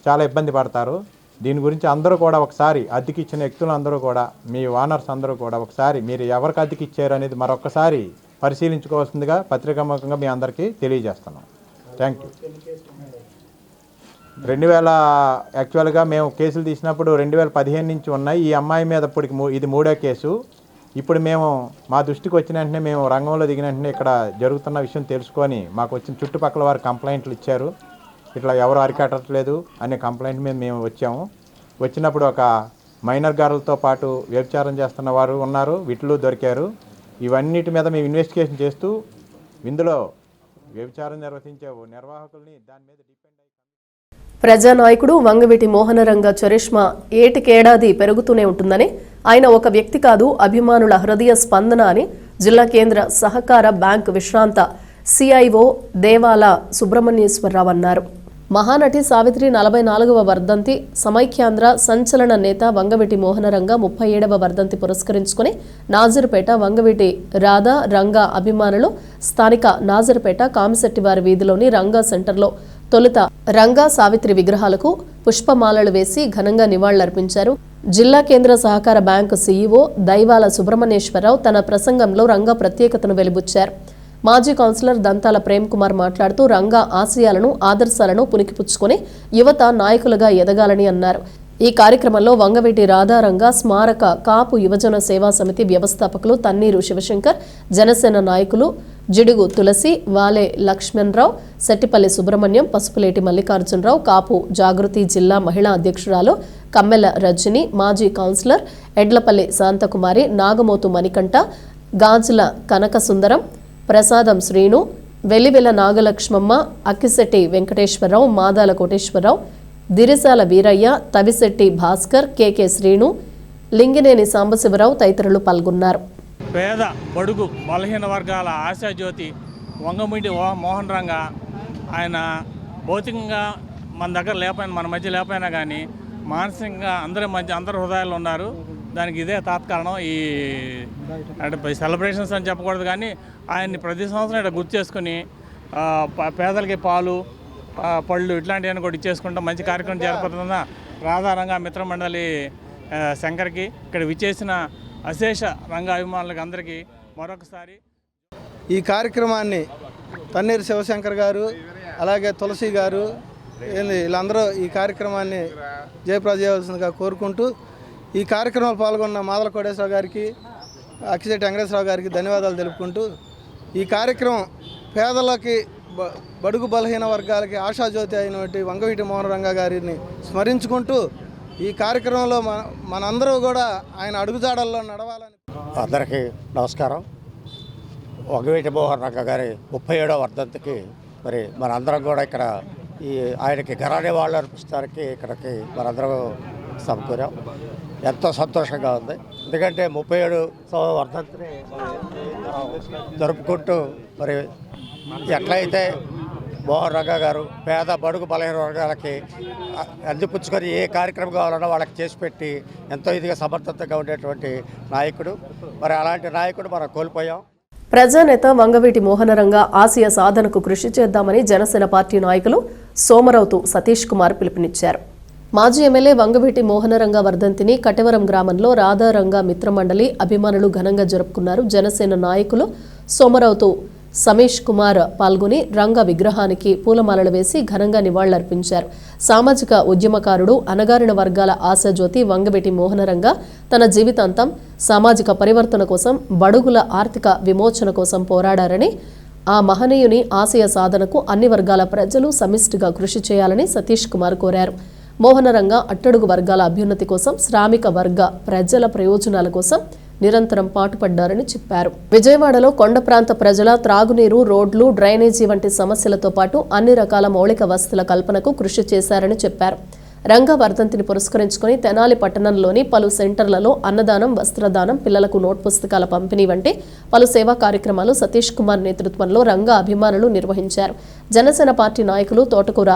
చాలా ఇబ్బంది పడతారు. దీని గురించి అందరూ కూడా ఒకసారి అద్దెకిచ్చిన వ్యక్తులు అందరూ కూడా, మీ ఓనర్స్ అందరూ కూడా ఒకసారి మీరు ఎవరికి అద్దెకిచ్చారు అనేది మరొకసారి పరిశీలించుకోవాల్సిందిగా పత్రికాముఖంగా మీ అందరికీ తెలియజేస్తున్నాం. Thank you. 2000 యాక్చువల్గా మేము కేసులు తీసినప్పుడు 2015 నుంచి ఉన్నాయి. ఈ అమ్మాయి మీద ఇప్పటికి ఇది 3వ కేసు. ఇప్పుడు మేము మా దృష్టికి వచ్చిన వెంటనే మేము రంగంలో దిగిన వెంటనే ఇక్కడ జరుగుతున్న విషయం తెలుసుకొని మాకు వచ్చిన చుట్టుపక్కల వారు కంప్లైంట్లు ఇచ్చారు, ఇట్లా ఎవరు అరికట్టట్లేదు అనే కంప్లైంట్ మీద మేము వచ్చాము. వచ్చినప్పుడు ఒక మైనర్ గారులతో పాటు వ్యభిచారం చేస్తున్న వారు ఉన్నారు, వీటిలో దొరికారు. ఇవన్నిటి మీద మేము ఇన్వెస్టిగేషన్ చేస్తూ ఇందులో వ్యభిచారం నిర్వహించే నిర్వాహకుల్ని దాని మీద డిపెండ్ అయ్యి ప్రజానాయకుడు వంగవీటి మోహనరంగ చరిష్మా ఏటికేడాది పెరుగుతూనే ఉంటుందని, ఆయన ఒక వ్యక్తి కాదు, అభిమానుల హృదయ స్పందన అని జిల్లా కేంద్ర సహకార బ్యాంక్ విశ్రాంత సిఐఓ దేవాల సుబ్రహ్మణ్యేశ్వరరావు అన్నారు. మహానటి సావిత్రి 44వ వర్ధంతి, సమైక్యాంధ్ర సంచలన నేత వంగవీటి మోహనరంగ 37వ వర్ధంతి పురస్కరించుకుని నాజర్పేట వంగవీటి రాధా రంగా అభిమానులు స్థానిక నాజర్పేట కామిశెట్టివారి వీధిలోని రంగా సెంటర్లో తొలుత రంగా సావిత్రి విగ్రహాలకు పుష్పమాలలు వేసి ఘనంగా నివాళులర్పించారు. జిల్లా కేంద్ర సహకార బ్యాంకు సీఈఓ దైవాల సుబ్రహ్మణ్యేశ్వరరావు తన ప్రసంగంలో రంగా ప్రత్యేకతను వెలిబుచ్చారు. మాజీ కౌన్సిలర్ దంతాల ప్రేమ్ కుమార్ మాట్లాడుతూ రంగా ఆశయాలను, ఆదర్శాలను పునికిపుచ్చుకొని యువత నాయకులుగా ఎదగాలని అన్నారు. ఈ కార్యక్రమంలో వంగవీటి రాధారంగ స్మారక కాపు యువజన సేవా సమితి వ్యవస్థాపకులు తన్నీరు శివశంకర్, జనసేన నాయకులు జిడుగు తులసి, వాలే లక్ష్మణరావు, సెట్టిపల్లి సుబ్రహ్మణ్యం, పసుపులేటి మల్లికార్జునరావు, కాపు జాగృతి జిల్లా మహిళా అధ్యక్షురాలు కమ్మెల రజని, మాజీ కౌన్సిలర్ ఎడ్లపల్లి శాంతకుమారి, నాగమోతు మణికంఠ, గాజుల కనక సుందరం, ప్రసాదం శ్రీను, వెలివెల నాగలక్ష్మమ్మ, అక్కిశెట్టి వెంకటేశ్వరరావు, మాదాల కోటేశ్వరరావు, దిరిసాల వీరయ్య, తవిశెట్టి భాస్కర్, కెకే శ్రీను, లింగినేని సాంబశివరావు తదితరులు పాల్గొన్నారు. పేద బడుగు బలహీన వర్గాల ఆశాజ్యోతి వంగవీటి మోహన్ రంగ ఆయన భౌతికంగా మన దగ్గర లేకపోయినా, మన మధ్య లేకపోయినా కానీ మానసికంగా అందరి హృదయాల్లో ఉన్నారు. దానికి ఇదే తాత్కారణం. ఈ అంటే సెలబ్రేషన్స్ అని చెప్పకూడదు కానీ ఆయన్ని ప్రతి సంవత్సరం ఇక్కడ గుర్తు చేసుకుని పేదలకి పాలు, పళ్ళు ఇట్లాంటివన్నీ కూడా ఇచ్చేసుకుంటాం. మంచి కార్యక్రమం జరుపుతున్న రాధారంగ మిత్రమండలి శంకర్కి, ఇక్కడ విచ్చేసిన అశేష రంగ అభిమానులకు అందరికీ మరొకసారి ఈ కార్యక్రమాన్ని తన్నీరు శివశంకర్ గారు, అలాగే తులసి గారు, వీళ్ళందరూ ఈ కార్యక్రమాన్ని జయప్రద చేయవలసిందిగా కోరుకుంటూ, ఈ కార్యక్రమంలో పాల్గొన్న మాదల కోటేశ్వరరావు గారికి, అక్కిశెట్టి వెంకటేశ్వరరావు గారికి ధన్యవాదాలు తెలుపుకుంటూ, ఈ కార్యక్రమం పేదలకి, బడుగు బలహీన వర్గాలకి ఆశాజ్యోతి అయినటువంటి వంగవీటి మోహన్ రంగ గారిని స్మరించుకుంటూ ఈ కార్యక్రమంలో మనందరూ కూడా ఆయన అడుగుజాడల్లో నడవాలని. అందరికీ నమస్కారం. వంగవీటి మోహన్ రంగ గారి 37వ వర్ధంతికి మరి మనందరం కూడా ఇక్కడ ఆయనకి ఘనాన్ని వాళ్ళు అర్పించడానికి ఇక్కడికి మనందరం సమకూరాం. ఎంతో సంతోషంగా ఉంది. ఎందుకంటే 37వ వర్ధంతిని జరుపుకుంటూ మరి ఎట్లయితే మోహన్ రంగ గారు పేద బడుగు బలహీన వర్గాలకి అందిపుచ్చుకొని ఏ కార్యక్రమం కావాలన్నా వాళ్ళకి చేసి పెట్టి ఎంతో ఇదిగా సమర్థతగా ఉండేటువంటి నాయకుడు. మరి అలాంటి నాయకుడు మనం కోల్పోయాం. ప్రజానేత వంగవీటి మోహనరంగ ఆశయ సాధనకు కృషి చేద్దామని జనసేన పార్టీ నాయకులు సోమరౌతు సతీష్ కుమార్ పిలుపునిచ్చారు. మాజీ ఎమ్మెల్యే వంగవీటి మోహనరంగ వర్ధంతిని కటవరం గ్రామంలో రాధారంగ మిత్రమండలి అభిమానులు ఘనంగా జరుపుకున్నారు. జనసేన నాయకులు సోమరౌతు సమేష్ కుమార్ పాల్గొని రంగ విగ్రహానికి పూలమాలలు వేసి ఘనంగా నివాళులర్పించారు. సామాజిక ఉద్యమకారుడు, అణగారిన వర్గాల ఆశాజ్యోతి వంగవీటి మోహనరంగ తన జీవితాంతం సామాజిక పరివర్తన కోసం, బడుగుల ఆర్థిక విమోచన కోసం పోరాడారని, ఆ మహనీయుని ఆశయ సాధనకు అన్ని వర్గాల ప్రజలు సమిష్టిగా కృషి చేయాలని సతీష్ కుమార్ కోరారు. మోహనరంగ అట్టడుగు వర్గాల అభ్యున్నతి కోసం, శ్రామిక వర్గ ప్రజల ప్రయోజనాల కోసం నిరంతరం పాటుపడ్డారని చెప్పారు. విజయవాడలో కొండ ప్రాంత ప్రజల త్రాగునీరు, రోడ్లు, డ్రైనేజీ వంటి సమస్యలతో పాటు అన్ని రకాల మౌలిక వసతుల కల్పనకు కృషి చేశారని చెప్పారు. రంగా వర్ధంతిని పురస్కరించుకుని తెనాలి పట్టణంలోని పలు సెంటర్లలో అన్నదానం, వస్త్రదానం, పిల్లలకు నోట్ పుస్తకాల పంపిణీ వంటి పలు సేవా కార్యక్రమాలు సతీష్ కుమార్ నేతృత్వంలో రంగా అభిమానులు నిర్వహించారు. జనసేన పార్టీ నాయకులు తోటకూర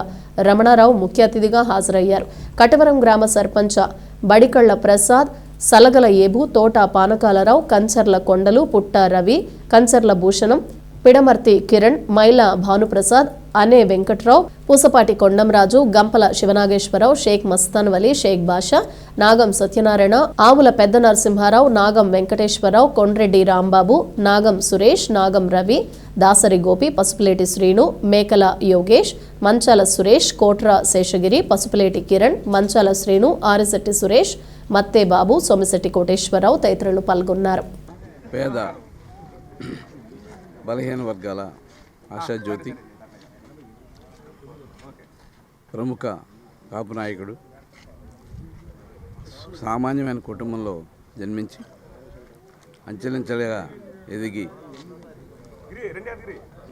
రమణారావు ముఖ్య అతిథిగా హాజరయ్యారు. కటవరం గ్రామ సర్పంచ బడికళ్ల ప్రసాద్, సలగల ఏబు, తోట పానకాలరావు, కంచర్ల కొండలు, పుట్ట రవి, కంచర్ల భూషణం, పిడమర్తి కిరణ్, మైల భానుప్రసాద్, అనే వెంకట్రావు, పూసపాటి కొండంరాజు, గంపల శివనాగేశ్వరరావు, షేక్ మస్తాన్ వలి, షేక్ బాషా, నాగం సత్యనారాయణ, ఆవుల పెద్ద నరసింహారావు, నాగం వెంకటేశ్వరరావు, కొండ్రెడ్డి రాంబాబు, నాగం సురేష్, నాగం రవి, దాసరి గోపి, పసుపులేటి శ్రీను, మేకల యోగేష్, మంచాల సురేష్, కోట్ర శేషగిరి, పసుపులేటి కిరణ్, మంచాల శ్రీను, ఆరిశెట్టి సురేష్, మత్తే బాబు, సోమిశెట్టి కోటేశ్వరరావు తదితరులు పాల్గొన్నారు. పేద బలహీన వర్గాల ఆశాజ్యోతి, ప్రముఖ కాపు నాయకుడు, సామాన్యమైన కుటుంబంలో జన్మించి అంచెలంచెలుగా ఎదిగి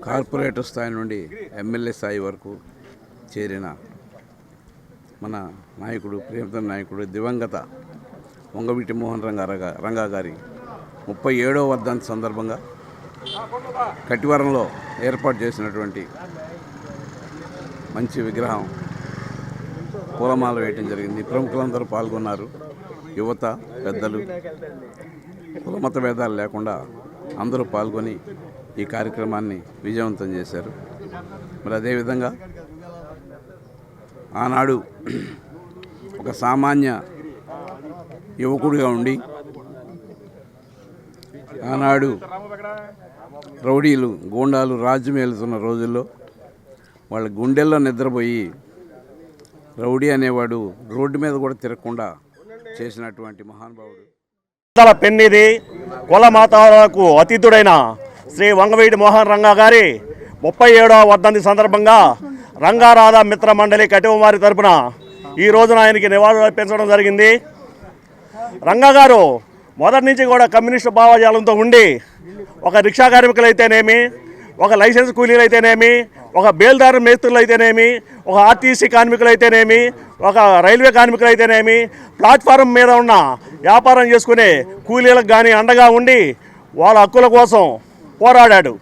కార్పొరేటర్ స్థాయి నుండి ఎమ్మెల్యే స్థాయి వరకు చేరిన మన నాయకుడు, ప్రియతమ నాయకుడు, దివంగత వంగవీటి మోహన్ రంగా గారి 37వ వర్ధంతి సందర్భంగా కటివరంలో ఏర్పాటు చేసినటువంటి మంచి విగ్రహం పూలమాల వేయటం జరిగింది. ప్రముఖులందరూ పాల్గొన్నారు. యువత, పెద్దలు, కులమత భేదాలు లేకుండా అందరూ పాల్గొని ఈ కార్యక్రమాన్ని విజయవంతం చేశారు. మరి అదేవిధంగా ఆనాడు ఒక సామాన్య యువకుడిగా ఉండి ఆనాడు రౌడీలు, గూండాలు రాజ్యం ఏలుతున్న రోజుల్లో వాళ్ళ గుండెల్లో నిద్రపోయి రౌడీ అనేవాడు రోడ్డు మీద కూడా తిరగకుండా చేసినటువంటి మహానుభావుడు. పెన్నిది కుల మతాలకు అతీతుడైన శ్రీ వంగవీటి మోహన్ రంగా గారి 37వ వర్ధంతి సందర్భంగా రంగారాధా మిత్ర మండలి కటివమారి తరపున ఈ రోజున ఆయనకి నివాళులు అర్పించడం జరిగింది. రంగా గారు మొదటి నుంచి కూడా కమ్యూనిస్టు భావజాలంతో ఉండి ఒక రిక్షా కార్మికులైతేనేమి, ఒక లైసెన్స్ కూలీలు అయితేనేమి, ఒక బేల్దారు మేస్త్రులు అయితేనేమి, ఒక ఆర్టీసీ కార్మికులైతేనేమి, ఒక రైల్వే కార్మికులైతేనేమి, ప్లాట్ఫారం మీద ఉన్న వ్యాపారం చేసుకునే కూలీలకు కానీ అండగా ఉండి వాళ్ళ హక్కుల కోసం పోరాడాడు.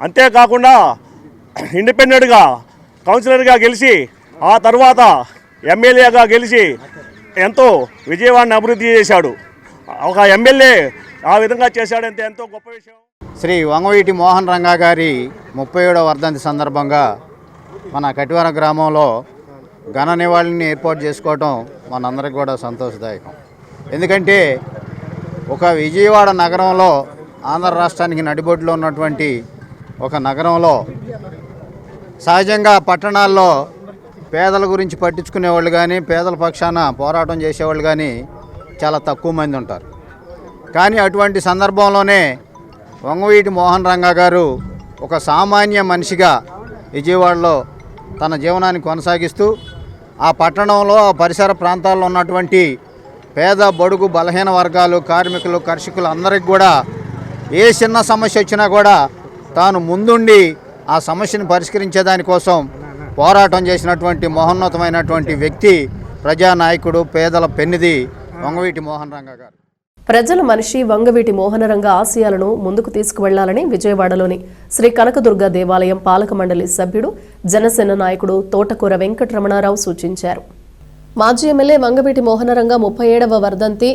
అంతేకాకుండా ఇండిపెండెంట్గా కౌన్సిలర్గా గెలిచి ఆ తర్వాత ఎమ్మెల్యేగా గెలిచి ఎంతో విజయవాడని అభివృద్ధి చేశాడు. ఒక ఎమ్మెల్యే ఆ విధంగా చేశాడంటే ఎంతో గొప్ప విషయం. శ్రీ వంగవీటి మోహన్ రంగా గారి 37వ వర్ధంతి సందర్భంగా మన కటివరం గ్రామంలో ఘన నివాళిని ఏర్పాటు చేసుకోవటం మనందరికీ కూడా సంతోషదాయకం. ఎందుకంటే ఒక విజయవాడ నగరంలో, ఆంధ్ర రాష్ట్రానికి నడిబొడ్డులో ఉన్నటువంటి ఒక నగరంలో సహజంగా పట్టణాల్లో పేదల గురించి పట్టించుకునేవాళ్ళు కానీ, పేదల పక్షాన పోరాటం చేసేవాళ్ళు కానీ చాలా తక్కువ మంది ఉంటారు. కానీ అటువంటి సందర్భంలోనే వంగవీటి మోహన్ రంగా గారు ఒక సామాన్య మనిషిగా విజయవాడలో తన జీవనాన్ని కొనసాగిస్తూ ఆ పట్టణంలో, ఆ పరిసర ప్రాంతాల్లో ఉన్నటువంటి పేద, బడుగు, బలహీన వర్గాలు, కార్మికులు, కర్షకులు అందరికి కూడా ఏ చిన్న సమస్య వచ్చినా కూడా తాను ముందుండి ఆ సమస్యను పరిష్కరించేదానికోసం పోరాటం చేసినటువంటి మహోన్నతమైనటువంటి వ్యక్తి, ప్రజానాయకుడు, పేదల పెన్నిది వంగవీటి మోహన్ రంగా గారు. ప్రజల మనిషి వంగవీటి మోహనరంగ ఆశయాలను ముందుకు తీసుకువెళ్లాలని విజయవాడలోని శ్రీ కనకదుర్గ దేవాలయం పాలక మండలి సభ్యుడు, జనసేన నాయకుడు తోటకూర వెంకటరమణారావు సూచించారు. మాజీ ఎమ్మెల్యే వంగవీటి మోహనరంగ 37వ వర్ధంతి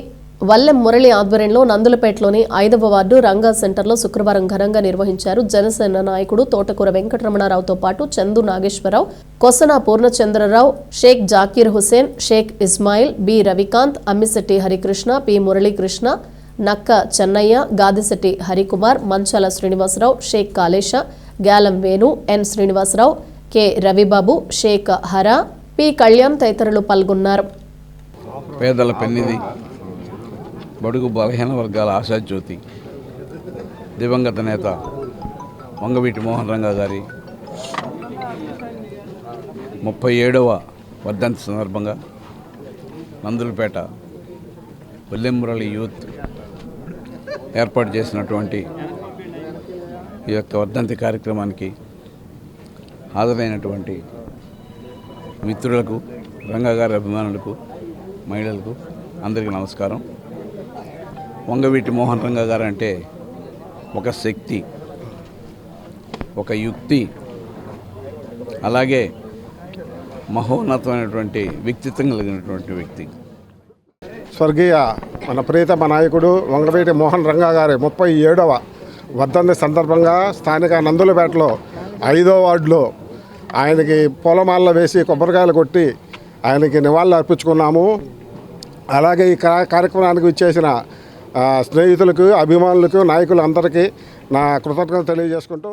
వల్లెం మురళి ఆధ్వర్యంలో నందులపేటలోని 5వ వార్డు రంగా సెంటర్లో శుక్రవారం ఘనంగా నిర్వహించారు. జనసేన నాయకుడు తోటకూర వెంకటరమణారావుతో పాటు చందు నాగేశ్వరరావు, కొసన పూర్ణచంద్రరావు, షేక్ జాకీర్ హుసేన్, షేక్ ఇస్మాయిల్, బి రవికాంత్, అమ్మిశెట్టి హరికృష్ణ, పి మురళీకృష్ణ, నక్క చెన్నయ్య, గాదిశెట్టి హరికుమార్, మంచాల శ్రీనివాసరావు, షేక్ కాళేశ, గ్యాలం వేణు, ఎన్ శ్రీనివాసరావు, కె రవిబాబు, షేక్ హరా, పి కళ్యాణ్ తదితరులు పాల్గొన్నారు. పేదల పెన్నిది, బడుగు బలహీన వర్గాల ఆశాజ్యోతి, దివంగత నేత వంగవీటి మోహన్ రంగా గారి 37వ వర్ధంతి సందర్భంగా నందులపేట వల్లెం మురళి యూత్ ఏర్పాటు చేసినటువంటి ఈ యొక్క వర్ధంతి కార్యక్రమానికి హాజరైనటువంటి మిత్రులకు, రంగా గారి అభిమానులకు, మహిళలకు అందరికీ నమస్కారం. వంగవీటి మోహన్ రంగా గారు అంటే ఒక శక్తి, ఒక యుక్తి, అలాగే మహోన్నతమైనటువంటి వ్యక్తిత్వం కలిగినటువంటి వ్యక్తి. స్వర్గీయ మన ప్రియతమ నాయకుడు వంగవీటి మోహన్ రంగా గారి 37వ వర్ధంతి సందర్భంగా స్థానిక నందులపేటలో 5వ వార్డులో ఆయనకి పూలమాలలు వేసి కొబ్బరికాయలు కొట్టి ఆయనకి నివాళులు అర్పించుకున్నాము. అలాగే ఈ కార్యక్రమానికి విచ్చేసిన స్నేహితులకు, అభిమానులకు, నాయకులు అందరికీ నా కృతజ్ఞతలు తెలియజేసుకుంటూ,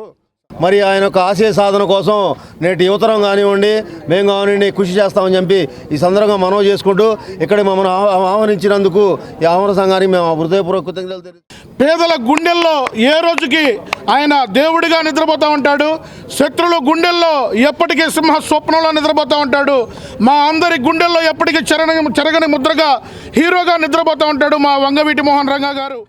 మరి ఆయన యొక్క ఆశయ సాధన కోసం నేటి యువతరం కానివ్వండి, మేము కానివ్వండి కృషి చేస్తామని చెప్పి ఈ సందర్భంగా మనవి చేసుకుంటూ ఇక్కడ మమ్మల్ని ఆహ్వానించినందుకు ఈ ఆహ్వాన సంఘానికి మేము హృదయపూర్వక కృతజ్ఞతలు తెలుసు. పేదల గుండెల్లో ఏ రోజుకి ఆయన దేవుడిగా నిద్రపోతూ ఉంటాడు, శత్రుల గుండెల్లో ఎప్పటికీ సింహ స్వప్నంలో నిద్రపోతూ ఉంటాడు. మా అందరి గుండెల్లో ఎప్పటికీ చెరగని ముద్రగా హీరోగా నిద్రపోతూ ఉంటాడు మా వంగవీటి మోహన్ రంగా గారు.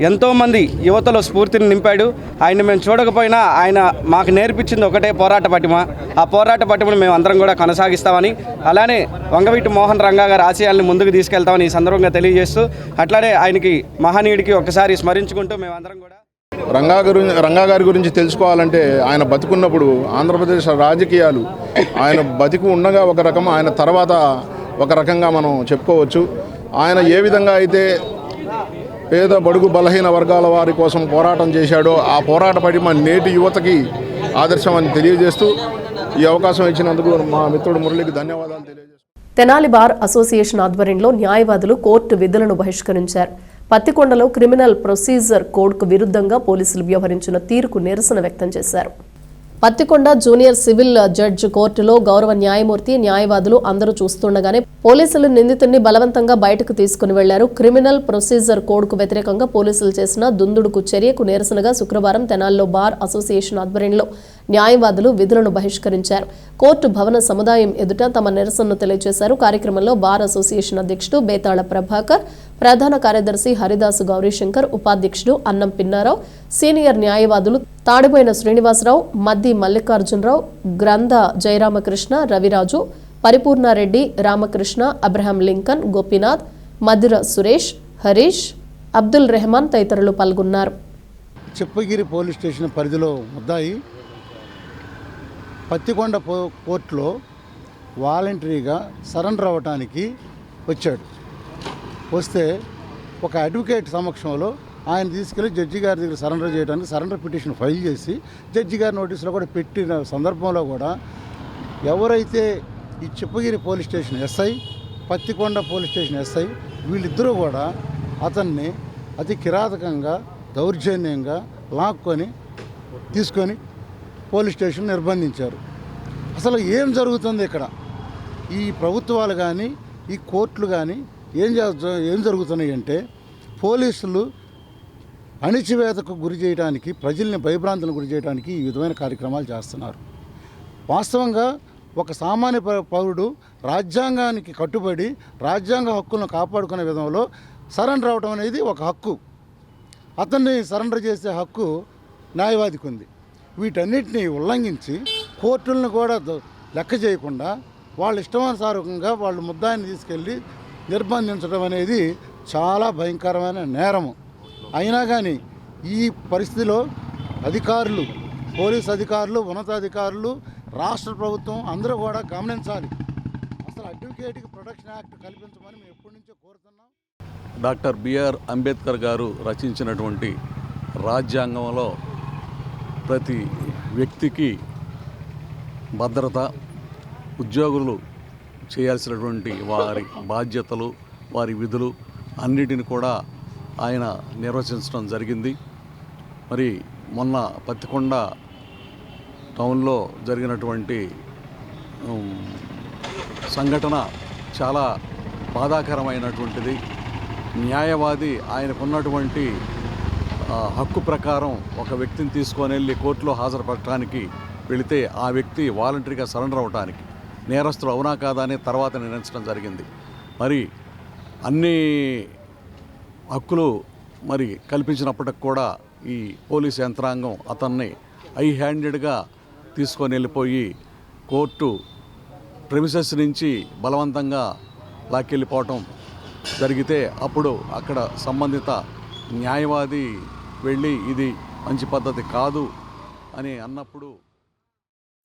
ఎంతోమంది యువతలో స్ఫూర్తిని నింపాడు. ఆయన మేము చూడకపోయినా ఆయన మాకు నేర్పించింది ఒకటే పోరాట పటిమ. ఆ పోరాట పటిమను మేము అందరం కూడా కొనసాగిస్తామని, అలానే వంగవీటి మోహన్ రంగా గారి ఆశయాల్ని ముందుకు తీసుకెళ్తామని ఈ సందర్భంగా తెలియజేస్తూ, అట్లానే ఆయనకి మహనీయుడికి ఒకసారి స్మరించుకుంటూ మేమందరం కూడా రంగా గారి గురించి తెలుసుకోవాలంటే ఆయన బతుకున్నప్పుడు ఆంధ్రప్రదేశ్ రాజకీయాలు ఆయన బతికి ఉండగా ఒక రకం, ఆయన తర్వాత ఒక రకంగా మనం చెప్పుకోవచ్చు. ఆయన ఏ విధంగా అయితే పేద బడుగు బలహీన వర్గాల వారి కోసం పోరాటం చేశాడో ఆ పోరాట పటిమ నేటి యువతకి ఆదర్శం అని తెలియజేస్తూ ఈ అవకాశం ఇచ్చినందుకు మా మిత్రుడు మురళికి ధన్యవాదాలు తెలియజేస్తున్నాను. తెనాలి బార్ అసోసియేషన్ ఆధ్వర్యంలో న్యాయవాదులు కోర్టు విధులను బహిష్కరించారు. పత్తికొండలో క్రిమినల్ ప్రొసీజర్ కోడ్కు విరుద్ధంగా పోలీసులు వ్యవహరించిన తీరుకు నిరసన వ్యక్తం చేశారు. పత్తికొండ జూనియర్ సివిల్ జడ్జి కోర్టులో గౌరవ న్యాయమూర్తి, న్యాయవాదులు అందరూ చూస్తుండగానే పోలీసులు నిందితుడిని బలవంతంగా బయటకు తీసుకుని వెళ్లారు. క్రిమినల్ ప్రొసీజర్ కోడ్కు వ్యతిరేకంగా పోలీసులు చేసిన దుందుడుకు చర్యకు నిరసనగా శుక్రవారం తెనాలిలో బార్ అసోసియేషన్ ఆధ్వర్యంలో న్యాయవాదులు విధులను బహిష్కరించారు. కోర్టు భవన సముదాయం ఎదుట తమ నిరసనను తెలియజేశారు. కార్యక్రమంలో బార్ అసోసియేషన్ అధ్యక్షుడు బేతాళ ప్రభాకర్, ప్రధాన కార్యదర్శి హరిదాసు గౌరీశంకర్, ఉపాధ్యక్షుడు అన్నం పిన్నారావు, సీనియర్ న్యాయవాదులు తాడిపోయిన శ్రీనివాసరావు, మద్ది మల్లికార్జునరావు, గ్రంథ జయరామకృష్ణ, రవిరాజు, పరిపూర్ణారెడ్డి, రామకృష్ణ, అబ్రహాం లింకన్, గోపీనాథ్, మధుర సురేష్, హరీష్, అబ్దుల్ రెహమాన్ తదితరులు పాల్గొన్నారు. చెప్పగిరి పోలీస్ స్టేషన్ పరిధిలో ముద్దాయి పత్తికొండ కోర్టులో వాలంటరీగా సరెండర్ అవ్వటానికి వచ్చాడు. వస్తే ఒక అడ్వకేట్ సమక్షంలో ఆయన తీసుకెళ్లి జడ్జి గారి దగ్గర సరెండర్ చేయడానికి సరెండర్ పిటిషన్ ఫైల్ చేసి జడ్జి గారి నోటీసులో కూడా పెట్టిన సందర్భంలో కూడా ఎవరైతే ఈ Chippagiri police station SI, Pattikonda police station SI వీళ్ళిద్దరూ కూడా అతన్ని అతి కిరాతకంగా, దౌర్జన్యంగా లాక్కొని తీసుకొని పోలీస్ స్టేషన్ నిర్బంధించారు. అసలు ఏం జరుగుతుంది ఇక్కడ? ఈ ప్రభుత్వాలు కానీ ఈ కోర్టులు కానీ ఏం జరుగుతున్నాయి అంటే పోలీసులు అణిచివేతకు గురి చేయడానికి, ప్రజల్ని భయభ్రాంతులకు గురి చేయడానికి ఈ విధమైన కార్యక్రమాలు చేస్తున్నారు. వాస్తవంగా ఒక సామాన్య పౌరుడు రాజ్యాంగానికి కట్టుబడి రాజ్యాంగ హక్కులను కాపాడుకునే విధంలో సరెండర్ అవడం అనేది ఒక హక్కు. అతన్ని సరెండర్ చేసే హక్కు న్యాయవాదికి ఉంది. వీటన్నిటిని ఉల్లంఘించి కోర్టులను కూడా లెక్క చేయకుండా వాళ్ళ ఇష్టానుసారంగా వాళ్ళు ముద్దాయిని తీసుకెళ్ళి నిర్బంధించడం అనేది చాలా భయంకరమైన నేరము. అయినా కానీ ఈ పరిస్థితిలో అధికారులు, పోలీస్ అధికారులు, ఉన్నతాధికారులు, రాష్ట్ర ప్రభుత్వం అందరూ కూడా గమనించాలి. అసలు అడ్వకేట్కి ప్రొటెక్షన్ యాక్ట్ కల్పించమని మేము ఎప్పటి నుంచో కోరుతున్నాం. డాక్టర్ బిఆర్ అంబేద్కర్ గారు రచించినటువంటి రాజ్యాంగంలో ప్రతి వ్యక్తికి భద్రత, ఉద్యోగులు చేయాల్సినటువంటి వారి బాధ్యతలు, వారి విధులు అన్నిటిని కూడా ఆయన నిర్వచించడం జరిగింది. మరి మొన్న పత్తికొండ టౌన్లో జరిగినటువంటి సంఘటన చాలా బాధాకరమైనటువంటిది. న్యాయవాది ఆయనకున్నటువంటి హక్కు ప్రకారం ఒక వ్యక్తిని తీసుకొని వెళ్ళి కోర్టులో హాజరుపడటానికి వెళితే ఆ వ్యక్తి వాలంటరీగా సరెండర్ అవడానికి నేరస్తులు అవునా కాదా అని తర్వాత నిర్ణయించడం జరిగింది. మరి అన్ని హక్కులు మరి కల్పించినప్పటికి కూడా ఈ పోలీస్ యంత్రాంగం అతన్ని హ్యాండెడ్గా తీసుకొని వెళ్ళిపోయి కోర్టు ప్రెమిసెస్ నుంచి బలవంతంగా లాక్కెళ్ళిపోవటం జరిగితే అప్పుడు అక్కడ సంబంధిత న్యాయవాది వెళ్ళి ఇది మంచి పద్ధతి కాదు అని అన్నప్పుడు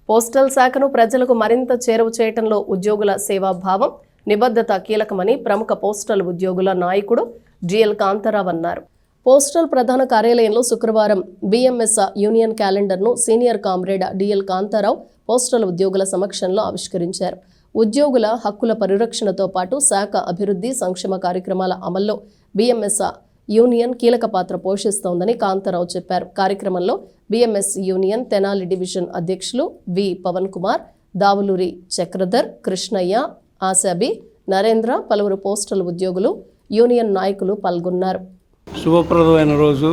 పోస్టల్ శాఖను ప్రజలకు మరింత చేరువ చేయటంలో ఉద్యోగుల సేవాభావం, నిబద్ధత కీలకమని ప్రముఖ పోస్టల్ ఉద్యోగుల నాయకుడు జిఎల్ కాంతారావు అన్నారు. పోస్టల్ ప్రధాన కార్యాలయంలో శుక్రవారం బిఎంఎస్ యూనియన్ క్యాలెండర్ను senior comrade DL Kantharao postal ఉద్యోగుల సమక్షంలో ఆవిష్కరించారు. ఉద్యోగుల హక్కుల పరిరక్షణతో పాటు శాఖ అభివృద్ధి, సంక్షేమ కార్యక్రమాల అమల్లో బిఎంఎస్ యూనియన్ కీలక పాత్ర పోషిస్తోందని కాంతారావు చెప్పారు. కార్యక్రమంలో బిఎంఎస్ యూనియన్ తెనాలి డివిజన్ అధ్యక్షులు వి పవన్ కుమార్, దావులూరి చక్రధర్, కృష్ణయ్య, ఆశాబి, నరేంద్ర, పలువురు పోస్టల్ ఉద్యోగులు, యూనియన్ నాయకులు పాల్గొన్నారు. శుభప్రదమైన రోజు.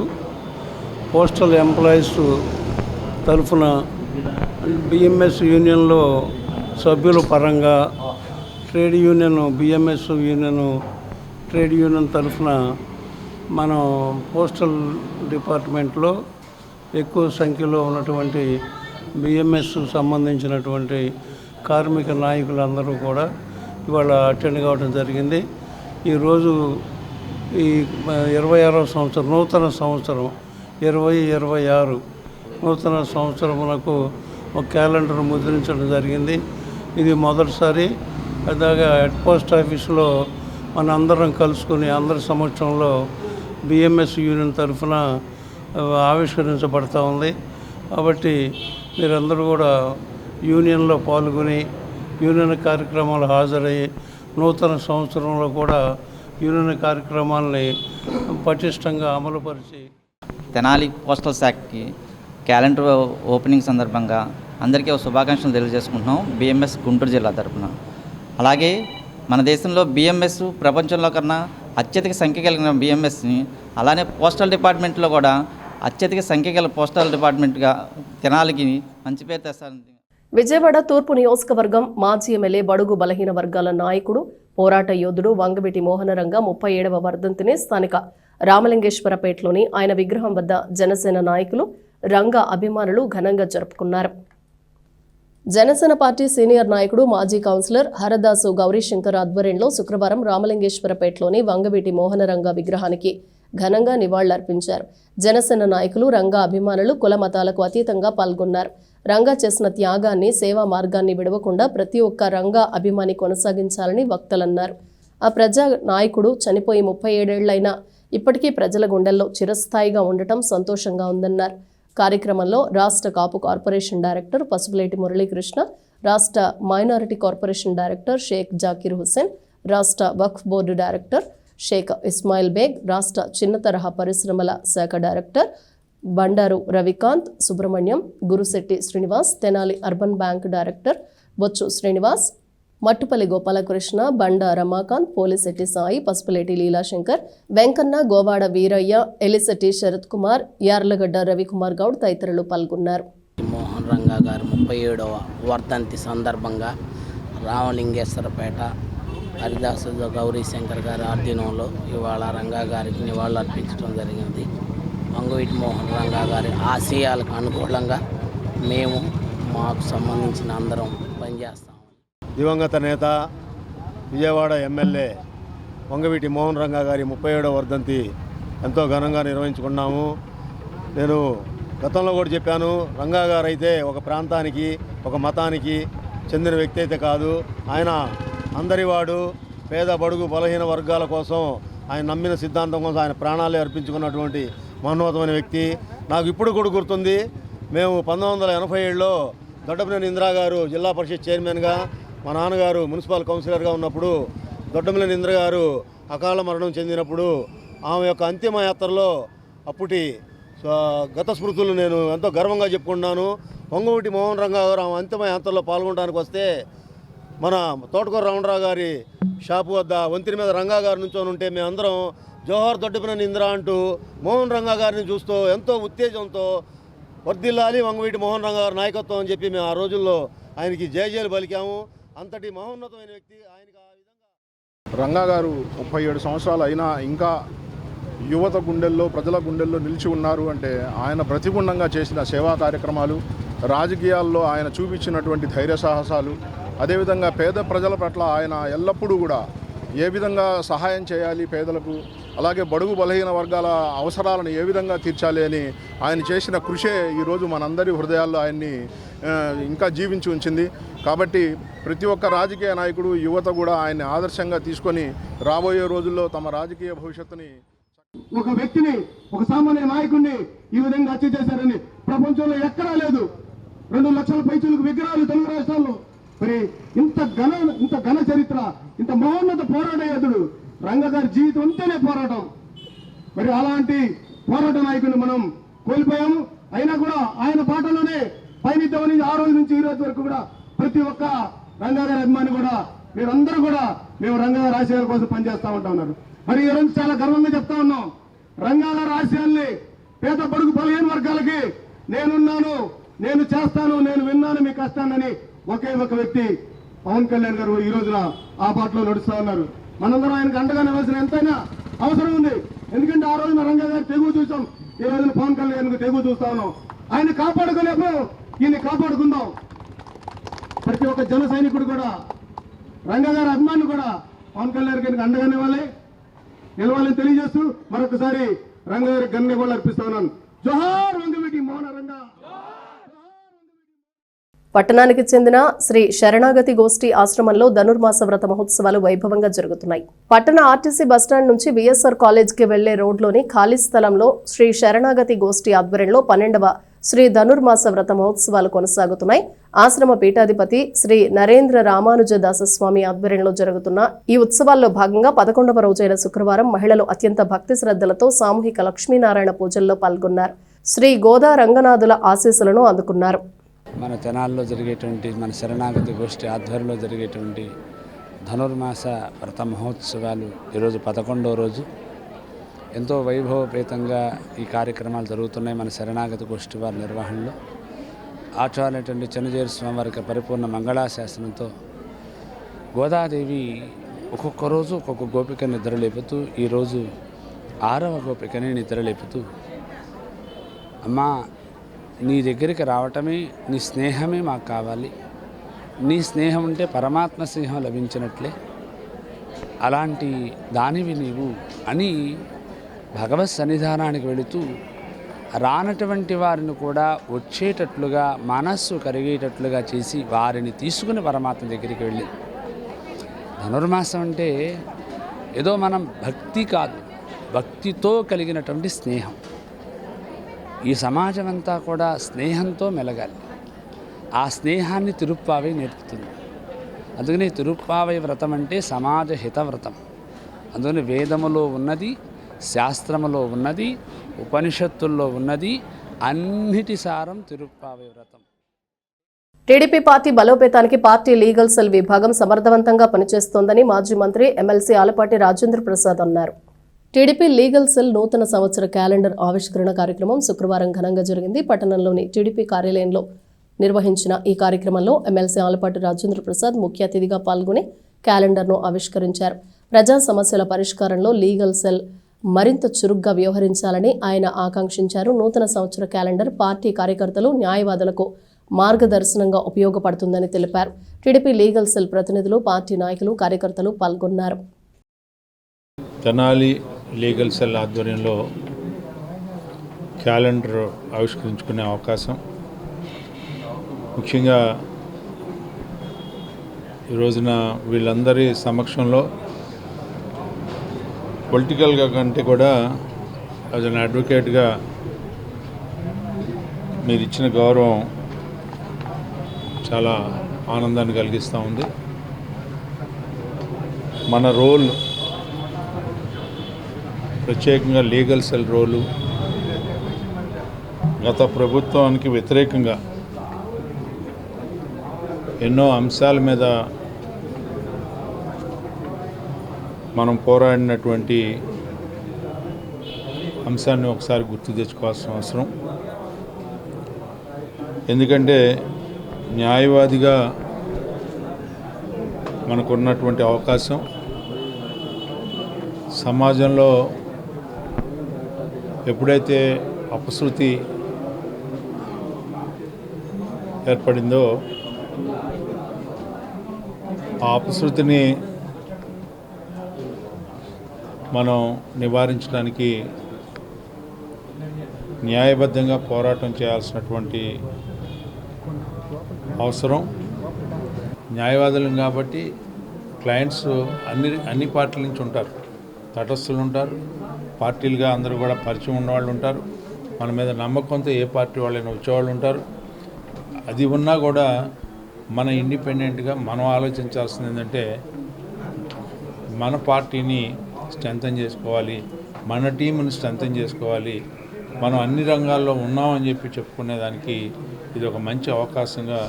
పోస్టల్ ఎంప్లాయీస్ తరఫున బిఎంఎస్ యూనియన్లో సభ్యుల పరంగా trade union, BMS union trade union తరఫున మనం పోస్టల్ డిపార్ట్మెంట్లో ఎక్కువ సంఖ్యలో ఉన్నటువంటి బిఎంఎస్ సంబంధించినటువంటి కార్మిక నాయకులందరూ కూడా ఇవాళ అటెండ్ కావడం జరిగింది. ఈరోజు ఈ 26వ సంవత్సరం, నూతన సంవత్సరం 2026 నూతన సంవత్సరమునకు ఒక క్యాలెండర్ ముద్రించడం జరిగింది. ఇది మొదటిసారి. అలాగా హెడ్ పోస్ట్ ఆఫీసులో మన అందరం కలుసుకుని అందరి సమక్షంలో బిఎంఎస్ యూనియన్ తరఫున ఆవిష్కరించబడతా ఉంది. కాబట్టి మీరందరూ కూడా యూనియన్లో పాల్గొని యూనియన్ కార్యక్రమాలు హాజరయ్యి నూతన సంవత్సరంలో కూడా యూనియన్ కార్యక్రమాలని పటిష్టంగా అమలుపరిచి తెనాలి పోస్టల్ శాఖకి క్యాలెండర్ ఓపెనింగ్ సందర్భంగా అందరికీ శుభాకాంక్షలు తెలియజేసుకుంటున్నాం బిఎంఎస్ గుంటూరు జిల్లా తరఫున. అలాగే మన దేశంలో బిఎంఎస్ ప్రపంచంలో కన్నా అత్యధిక సంఖ్య కలిగిన బిఎంఎస్ని, అలానే పోస్టల్ డిపార్ట్మెంట్లో కూడా అత్యధిక సంఖ్య గల పోస్టల్ డిపార్ట్మెంట్గా తెనాలికి మంచి పేరు తెస్తారని. విజయవాడ తూర్పు నియోజకవర్గం మాజీ ఎమ్మెల్యే బడుగు బలహీన వర్గాల నాయకుడు, పోరాట యోధుడు వంగవీటి మోహనరంగ 37వ వర్ధంతిని స్థానిక రామలింగేశ్వరపేటలోని ఆయన విగ్రహం వద్ద జనసేన నాయకులు, రంగ అభిమానులు ఘనంగా జరుపుకున్నారు. జనసేన పార్టీ సీనియర్ నాయకుడు, మాజీ కౌన్సిలర్ హరదాసు గౌరీశంకర్ ఆధ్వర్యంలో శుక్రవారం రామలింగేశ్వరపేటలోని వంగవీటి మోహనరంగ విగ్రహానికి ఘనంగా నివాళులర్పించారు. జనసేన నాయకులు, రంగ అభిమానులు కుల మతాలకు అతీతంగా పాల్గొన్నారు. రంగా చేసిన త్యాగాన్ని, సేవా మార్గాన్ని విడవకుండా ప్రతి ఒక్క రంగా అభిమాని కొనసాగించాలని వక్తలన్నారు. ఆ ప్రజా నాయకుడు చనిపోయి 37 ఏళ్లైనా ఇప్పటికీ ప్రజల గుండెల్లో చిరస్థాయిగా ఉండటం సంతోషంగా ఉందన్నారు. కార్యక్రమంలో రాష్ట్ర కాపు కార్పొరేషన్ డైరెక్టర్ పసుపులేటి మురళీకృష్ణ, రాష్ట్ర minority corporation director Shaik Zakir Hussain, రాష్ట్ర వక్ఫ్ బోర్డు డైరెక్టర్ షేక్ ఇస్మాయిల్ బేగ్, రాష్ట్ర చిన్న తరహా పరిశ్రమల శాఖ director Bandaru Ravikanth, Subrahmanyam, Gurusetti Srinivas, Tenali urban bank director Bochchu Srinivas, Mattupalli Gopalakrishna, బండా రమాకాంత్, పోలిశెట్టి సాయి, పసుపులేటి లీలాశంకర్, వెంకన్న, గోవాడ వీరయ్య, ఎలిశెట్టి శరత్ కుమార్, యార్లగడ్డ రవికుమార్ గౌడ్ తదితరులు పాల్గొన్నారు. మోహన్ రంగా గారు 37వ వర్ధంతి సందర్భంగా రామలింగేశ్వరపేట హరిదాసు గౌరీశంకర్ గారి ఆధీనంలో ఇవాళ రంగా గారికి నివాళులు అర్పించడం జరిగింది. వంగవీటి మోహన్ రంగా గారి ఆశయాలకు అనుకూలంగా మేము మాకు సంబంధించిన అందరం పనిచేస్తాం. దివంగత నేత, విజయవాడ ఎమ్మెల్యే వంగవీటి మోహన్ రంగా గారి 37వ వర్ధంతి ఎంతో ఘనంగా నిర్వహించుకున్నాము. నేను గతంలో కూడా చెప్పాను, రంగా గారు అయితే ఒక ప్రాంతానికి, ఒక మతానికి చెందిన వ్యక్తి అయితే కాదు. ఆయన అందరివాడు, పేద బడుగు బలహీన వర్గాల కోసం ఆయన నమ్మిన సిద్ధాంతం కోసం ఆయన ప్రాణాలే అర్పించుకున్నటువంటి మహోన్నతమైన వ్యక్తి. నాకు ఇప్పుడు కూడా గుర్తుంది, మేము 1987లో దొడ్డమనేని ఇందిరా గారు జిల్లా పరిషత్ చైర్మన్గా, మా నాన్నగారు మున్సిపల్ కౌన్సిలర్గా ఉన్నప్పుడు దొడ్డమనేని ఇందిరా గారు అకాల మరణం చెందినప్పుడు ఆమె యొక్క అంతిమ యాత్రలో అప్పటి గత స్మృతులు నేను ఎంతో గర్వంగా చెప్పుకున్నాను. వంగవీటి మోహన్ రంగా గారు ఆమె అంతిమ యాత్రలో పాల్గొనడానికి వస్తే మన తోటకూర రామరావు గారి షాపు వద్ద వంతిని మీద రంగా గారి నుంచొని ఉంటే మేమందరం జోహార్ దొడ్డమనేని ఇందిరా అంటూ మోహన్ రంగా గారిని చూస్తూ ఎంతో ఉత్తేజంతో వర్ధిల్లాలి వంగవీటి మోహన్ రంగా గారి నాయకత్వం అని చెప్పి మేము ఆ రోజుల్లో ఆయనకి జయజయలు పలికాము. అంతటి మహోన్నతమైన వ్యక్తి. ఆయనకి ఆ విధంగా రంగా గారు 37 సంవత్సరాలు అయినా ఇంకా యువత గుండెల్లో, ప్రజల గుండెల్లో నిలిచి ఉన్నారు అంటే ఆయన ప్రతిగుండంగా చేసిన సేవా కార్యక్రమాలు, రాజకీయాల్లో ఆయన చూపించినటువంటి ధైర్య సాహసాలు, అదేవిధంగా పేద ప్రజల పట్ల ఆయన ఎల్లప్పుడూ కూడా ఏ విధంగా సహాయం చేయాలి పేదలకు, అలాగే బడుగు బలహీన వర్గాల అవసరాలను ఏ విధంగా తీర్చాలి అని ఆయన చేసిన కృషే ఈరోజు మనందరి హృదయాల్లో ఆయన్ని ఇంకా జీవించి ఉంచింది. కాబట్టి ప్రతి ఒక్క రాజకీయ నాయకుడు, యువత కూడా ఆయన్ని ఆదర్శంగా తీసుకొని రాబోయే రోజుల్లో తమ రాజకీయ భవిష్యత్తుని, ఒక వ్యక్తిని, ఒక సామాన్య నాయకుడిని ఈ విధంగా హత్య చేశారని ప్రపంచంలో ఎక్కడా లేదు. 2 లక్షల పైచులకు విగ్రహాలు తెలుగు రాష్ట్రాల్లో. మరి ఇంత ఘన చరిత్ర, ఇంత మహోన్నత పోరాట యోధుడు రంగా గారి జీవితం అంతేనే పోరాటం. మరి అలాంటి పోరాట నాయకుడిని మనం కోల్పోయాము. అయినా కూడా ఆయన పాటలోనే పయనిద్దామని ఆ రోజు నుంచి ఈ రోజు వరకు కూడా ప్రతి ఒక్క రంగా గారి అభిమాని కూడా మీరందరూ కూడా మేము రంగా గారి ఆశయాల కోసం పనిచేస్తూ ఉంటా ఉన్నారు. మరి ఈ రోజు చాలా గర్వంగా చెప్తా ఉన్నాం, రంగా గారి ఆశయాల్ని పేద బడుగు బలహీన వర్గాలకి నేనున్నాను, నేను చేస్తాను, నేను విన్నాను మీ కష్టాన్ని ఒకే ఒక వ్యక్తి పవన్ కళ్యాణ్ గారు ఈ రోజున ఆ బాటలో నడుస్తూ ఉన్నారు. మనందరం ఆయనకు అండగా నిలవాల్సిన ఎంతైనా అవసరం ఉంది. ఎందుకంటే ఆ రోజున రంగా గారు తెగువ చూసాం, ఈ రోజున పవన్ కళ్యాణ్ తెగువ చూస్తా ఉన్నాం. ఆయన కాపాడుకునేప్పుడు ఈయన్ని కాపాడుకుందాం. ప్రతి ఒక్క జన సైనికుడు కూడా, రంగా గారి అభిమానులు కూడా పవన్ కళ్యాణ్ గారికి అండగా నిలవాలని తెలియజేస్తూ మరొకసారి రంగా గారికి ఘన నివాళులు అర్పిస్తా ఉన్నాను. జోహార్ వంగవీటి మోహన రంగా. పట్టణానికి చెందిన శ్రీ శరణాగతి గోష్ఠి ఆశ్రమంలో ధనుర్మాస వ్రత మహోత్సవాలు వైభవంగా జరుగుతున్నాయి. పట్టణ ఆర్టీసీ బస్టాండ్ నుంచి విఎస్ఆర్ కాలేజ్కి వెళ్లే రోడ్లోని ఖాళీ స్థలంలో శ్రీ శరణాగతి గోష్ఠి ఆధ్వర్యంలో 12వ శ్రీ ధనుర్మాస వ్రత మహోత్సవాలు కొనసాగుతున్నాయి. ఆశ్రమ పీఠాధిపతి శ్రీ నరేంద్ర రామానుజదాస స్వామి ఆధ్వర్యంలో జరుగుతున్న ఈ ఉత్సవాల్లో భాగంగా 11వ రోజైన శుక్రవారం మహిళలు అత్యంత భక్తి శ్రద్ధలతో సామూహిక లక్ష్మీనారాయణ పూజల్లో పాల్గొన్నారు. శ్రీ గోదా రంగనాథుల ఆశీస్సులను అందుకున్నారు. మన తెనాల్లో జరిగేటువంటి మన శరణాగతి గోష్ఠి ఆధ్వర్యంలో జరిగేటువంటి ధనుర్మాస వ్రత మహోత్సవాలు ఈరోజు 11వ రోజు. ఎంతో వైభవపేతంగా ఈ కార్యక్రమాలు జరుగుతున్నాయి. మన శరణాగతి గోష్ఠి వారి నిర్వహణలో ఆచార్యులైనటువంటి చెన్నజేరు స్వామి వారికి పరిపూర్ణ మంగళాశాసనంతో గోదాదేవి ఒక్కొక్క రోజు ఒక్కొక్క గోపిక నిద్రలేపుతూ ఈరోజు 6వ గోపికని నిద్రలేపుతూ, అమ్మా నీ దగ్గరికి రావటమే, నీ స్నేహమే మాకు కావాలి, నీ స్నేహం ఉంటే పరమాత్మ స్నేహం లభించినట్లే, అలాంటి దానివి నీవు అని భగవత్ సన్నిధానానికి వెళుతూ రానటువంటి వారిని కూడా వచ్చేటట్లుగా మనస్సు కరిగేటట్లుగా చేసి వారిని తీసుకుని పరమాత్మ దగ్గరికి వెళ్ళి, ధనుర్మాసం అంటే ఏదో మనం భక్తి కాదు, భక్తితో కలిగినటువంటి స్నేహం. ఈ సమాజం అంతా కూడా స్నేహంతో మెలగాలి. ఆ స్నేహాన్ని తిరుప్పావై నేర్పుతుంది. అందుకని తిరుప్పావై వ్రతం అంటే సమాజ హిత వ్రతం. అందుకని వేదములో ఉన్నది, శాస్త్రములో ఉన్నది, ఉపనిషత్తుల్లో ఉన్నది, అన్నిటి సారం తిరుప్పావై వ్రతం. టీడీపీ పార్టీ బలోపేతానికి పార్టీ లీగల్ సెల్ విభాగం సమర్థవంతంగా పనిచేస్తోందని మాజీ మంత్రి ఎమ్మెల్సీ ఆలపాటి రాజేంద్ర ప్రసాద్ అన్నారు. టీడీపీ లీగల్ సెల్ నూతన సంవత్సర క్యాలెండర్ ఆవిష్కరణ కార్యక్రమం శుక్రవారం ఘనంగా జరిగింది. పట్టణంలోని టీడీపీ కార్యాలయంలో నిర్వహించిన ఈ కార్యక్రమంలో ఎమ్మెల్సీ ఆలపాటి రాజేంద్ర ప్రసాద్ ముఖ్య అతిథిగా పాల్గొని క్యాలెండర్ను ఆవిష్కరించారు. ప్రజా సమస్యల పరిష్కారంలో లీగల్ సెల్ మరింత చురుగ్గా వ్యవహరించాలని ఆయన ఆకాంక్షించారు. నూతన సంవత్సర క్యాలెండర్ పార్టీ కార్యకర్తలు, న్యాయవాదులకు మార్గదర్శనంగా ఉపయోగపడుతుందని తెలిపారు. టీడీపీ లీగల్ సెల్ ప్రతినిధులు, పార్టీ నాయకులు, కార్యకర్తలు పాల్గొన్నారు. తెనాలి లీగల్ సెల్ ఆధ్వర్యంలో క్యాలెండర్ ఆవిష్కరించుకునే అవకాశం, ముఖ్యంగా ఈ రోజున వీళ్ళందరి సమక్షంలో పొలిటికల్గా కంటే కూడా యాజ్ అన్ అడ్వకేట్గా మీరు ఇచ్చిన గౌరవం చాలా ఆనందాన్ని కలిగిస్తూ ఉంది. మన రోల్, ప్రత్యేకంగా లీగల్ సెల్ రోలు గత ప్రభుత్వానికి వ్యతిరేకంగా ఎన్నో అంశాల మీద మనం పోరాడినటువంటి అంశాన్ని ఒకసారి గుర్తు తెచ్చుకోవాల్సిన అవసరం. ఎందుకంటే న్యాయవాదిగా మనకున్నటువంటి అవకాశం సమాజంలో ఎప్పుడైతే అపశృతి ఏర్పడిందో ఆ అపశృతిని మనం నివారించడానికి న్యాయబద్ధంగా పోరాటం చేయాల్సినటువంటి అవసరం. న్యాయవాదులం కాబట్టి క్లయింట్స్ అన్ని పార్టీల నుంచి ఉంటారు, తటస్థులు ఉంటారు, పార్టీలుగా అందరూ కూడా పరిచయం ఉన్నవాళ్ళు ఉంటారు, మన మీద నమ్మకంతో ఏ పార్టీ వాళ్ళైనా వచ్చేవాళ్ళు ఉంటారు. అది ఉన్నా కూడా మన ఇండిపెండెంట్గా మనం ఆలోచించాల్సింది ఏంటంటే మన పార్టీని స్ట్రెంథన్ చేసుకోవాలి, మన టీంని స్ట్రెంథన్ చేసుకోవాలి, మనం అన్ని రంగాల్లో ఉన్నామని చెప్పి చెప్పుకునేదానికి ఇది ఒక మంచి అవకాశంగా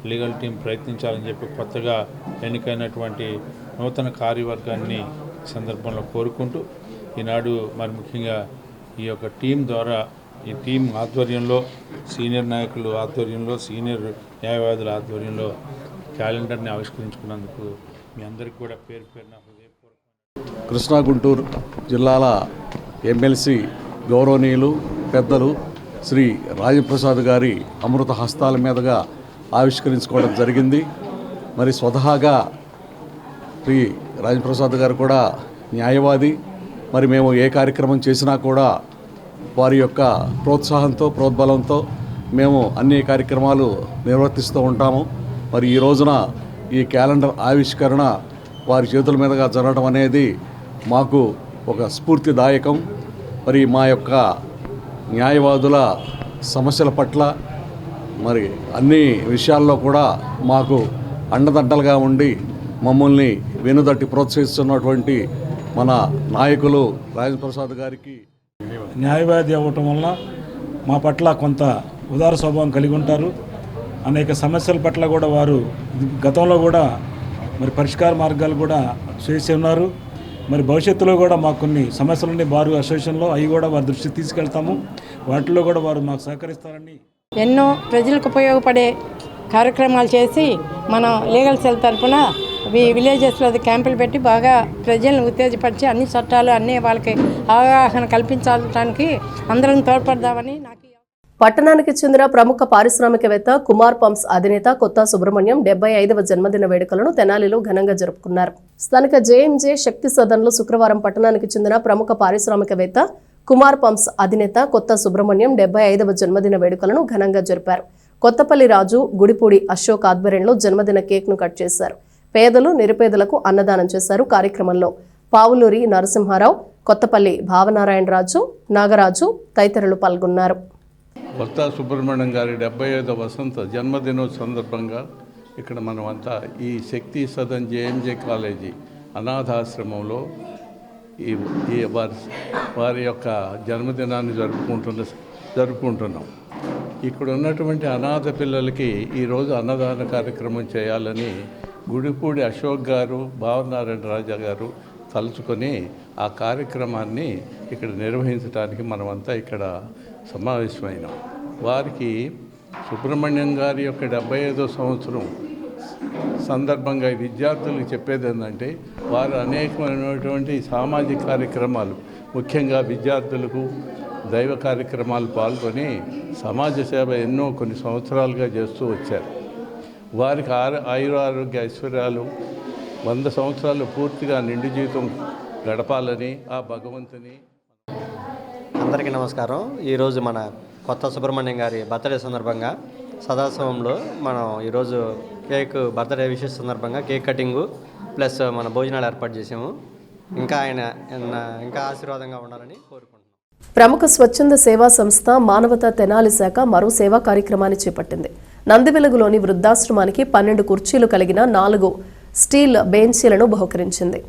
లీగల్ టీం ప్రయత్నించాలని చెప్పి కొత్తగా ఎన్నికైనటువంటి నూతన కార్యవర్గాన్ని సందర్భంలో కోరుకుంటూ ఈనాడు మరి ముఖ్యంగా ఈ యొక్క టీం ద్వారా ఈ టీం ఆధ్వర్యంలో సీనియర్ నాయకులు ఆధ్వర్యంలో సీనియర్ న్యాయవాదుల ఆధ్వర్యంలో క్యాలెండర్ని ఆవిష్కరించుకున్నందుకు మీ అందరికీ కూడా పేరు పేరున హృదయపూర్వక కృష్ణా గుంటూరు జిల్లాల ఎమ్మెల్సీ గౌరవనీయులు పెద్దలు శ్రీ రాజప్రసాద్ గారి అమృత హస్తాల మీదుగా ఆవిష్కరించుకోవడం జరిగింది. మరి స్వతహాగా శ్రీ రాజప్రసాద్ గారు కూడా న్యాయవాది. మరి మేము ఏ కార్యక్రమం చేసినా కూడా వారి యొక్క ప్రోత్సాహంతో ప్రోద్బలంతో మేము అన్ని కార్యక్రమాలు నిర్వర్తిస్తూ ఉంటాము. మరి ఈ రోజున ఈ క్యాలెండర్ ఆవిష్కరణ వారి చేతుల మీదుగా జరగడం అనేది మాకు ఒక స్ఫూర్తిదాయకం. మరి మా యొక్క న్యాయవాదుల సమస్యల పట్ల మరి అన్ని విషయాల్లో కూడా మాకు అండదండలుగా ఉండి మమ్మల్ని వెనుదట్టి ప్రోత్సహిస్తున్నటువంటి మన నాయకులు రాజప్రసాద్ గారికి న్యాయవాది అవ్వటం వల్ల మా పట్ల కొంత ఉదార స్వభావం కలిగి ఉంటారు. అనేక సమస్యల పట్ల కూడా వారు గతంలో కూడా మరి పరిష్కార మార్గాలు కూడా చేసి ఉన్నారు. మరి భవిష్యత్తులో కూడా మాకు కొన్ని సమస్యలున్నాయి బారు అసోసియేషన్లో, అవి కూడా వారి దృష్టికి తీసుకెళ్తాము. వాటిలో కూడా వారు మాకు సహకరిస్తారని ఎన్నో ప్రజలకు ఉపయోగపడే కార్యక్రమాలు చేసి మనం లీగల్ సెల్ తరఫున విలేజెస్లో క్యాంపులు పెట్టి బాగా ప్రజలను ఉత్తేజపరిచి అన్ని చట్టాలు అన్నీ వాళ్ళకి అవగాహన కల్పించడానికి అందరం తోడ్పడదామని నాకు. పట్టణానికి చెందిన ప్రముఖ పారిశ్రామికవేత్త కుమార్ పంప్స్ అధినేత కొత్త సుబ్రహ్మణ్యం 75వ జన్మదిన వేడుకలను తెనాలిలో ఘనంగా జరుపుకున్నారు. స్థానిక జేఎంజే శక్తి సదన్లో శుక్రవారం పట్టణానికి చెందిన ప్రముఖ పారిశ్రామికవేత్త కుమార్ పంప్స్ అధినేత కొత్త సుబ్రహ్మణ్యం 75వ జన్మదిన వేడుకలను ఘనంగా జరిపారు. కొత్తపల్లి రాజు, గుడిపూడి అశోక్ ఆధ్వర్యంలో జన్మదిన కేక్ను కట్ చేశారు. పేదలు నిరుపేదలకు అన్నదానం చేశారు. కార్యక్రమంలో పావులూరి నరసింహారావు, కొత్తపల్లి భావనారాయణరాజు, నాగరాజు తదితరులు పాల్గొన్నారు. కొత్త సుబ్రహ్మణ్యం గారి 75వ వసంత జన్మదినోత్సవ సందర్భంగా ఇక్కడ మనమంతా ఈ శక్తి సదన్ జేఎంజే కాలేజీ అనాథాశ్రమంలో ఈ వారి యొక్క జన్మదినాన్ని జరుపుకుంటున్నాం. ఇక్కడ ఉన్నటువంటి అనాథ పిల్లలకి ఈరోజు అన్నదాన కార్యక్రమం చేయాలని గుడిపూడి అశోక్ గారు, భావనారాయణ రాజా గారు తలుచుకొని ఆ కార్యక్రమాన్ని ఇక్కడ నిర్వహించడానికి మనమంతా ఇక్కడ సమావేశమైనాం. వారికి సుబ్రహ్మణ్యం గారి యొక్క 75వ సంవత్సరం సందర్భంగా విద్యార్థులకు చెప్పేది ఏంటంటే వారు అనేకమైనటువంటి సామాజిక కార్యక్రమాలు, ముఖ్యంగా విద్యార్థులకు దైవ కార్యక్రమాలు పాల్గొని సమాజ సేవ ఎన్నో కొన్ని సంవత్సరాలుగా చేస్తూ వచ్చారు. వారికి ఆయురారోగ్య ఐశ్వర్యాలు 100 సంవత్సరాలు పూర్తిగా నిండు జీవితం గడపాలని ఆ భగవంతుని. అందరికీ నమస్కారం. ఈరోజు మన కొత్త సుబ్రహ్మణ్యం గారి బర్త్డే సందర్భంగా సదాశివంలో మనం ఈరోజు బర్త్డే విషెస్ సందర్భంగా కేక్ కటింగు ప్లస్ మన భోజనాలు ఏర్పాటు చేసాము. ఇంకా ఆయన ఇంకా ఆశీర్వాదంగా ఉండాలని కోరుకుంటున్నాం. ప్రముఖ స్వచ్ఛంద సేవా సంస్థ మానవతా తెనాలి శాఖ మరో సేవా కార్యక్రమాన్ని చేపట్టింది. నందివెలుగులోని వృద్ధాశ్రమానికి 12 కుర్చీలు కలిగిన 4 స్టీల్ బెంచీలను బహుకరించింది.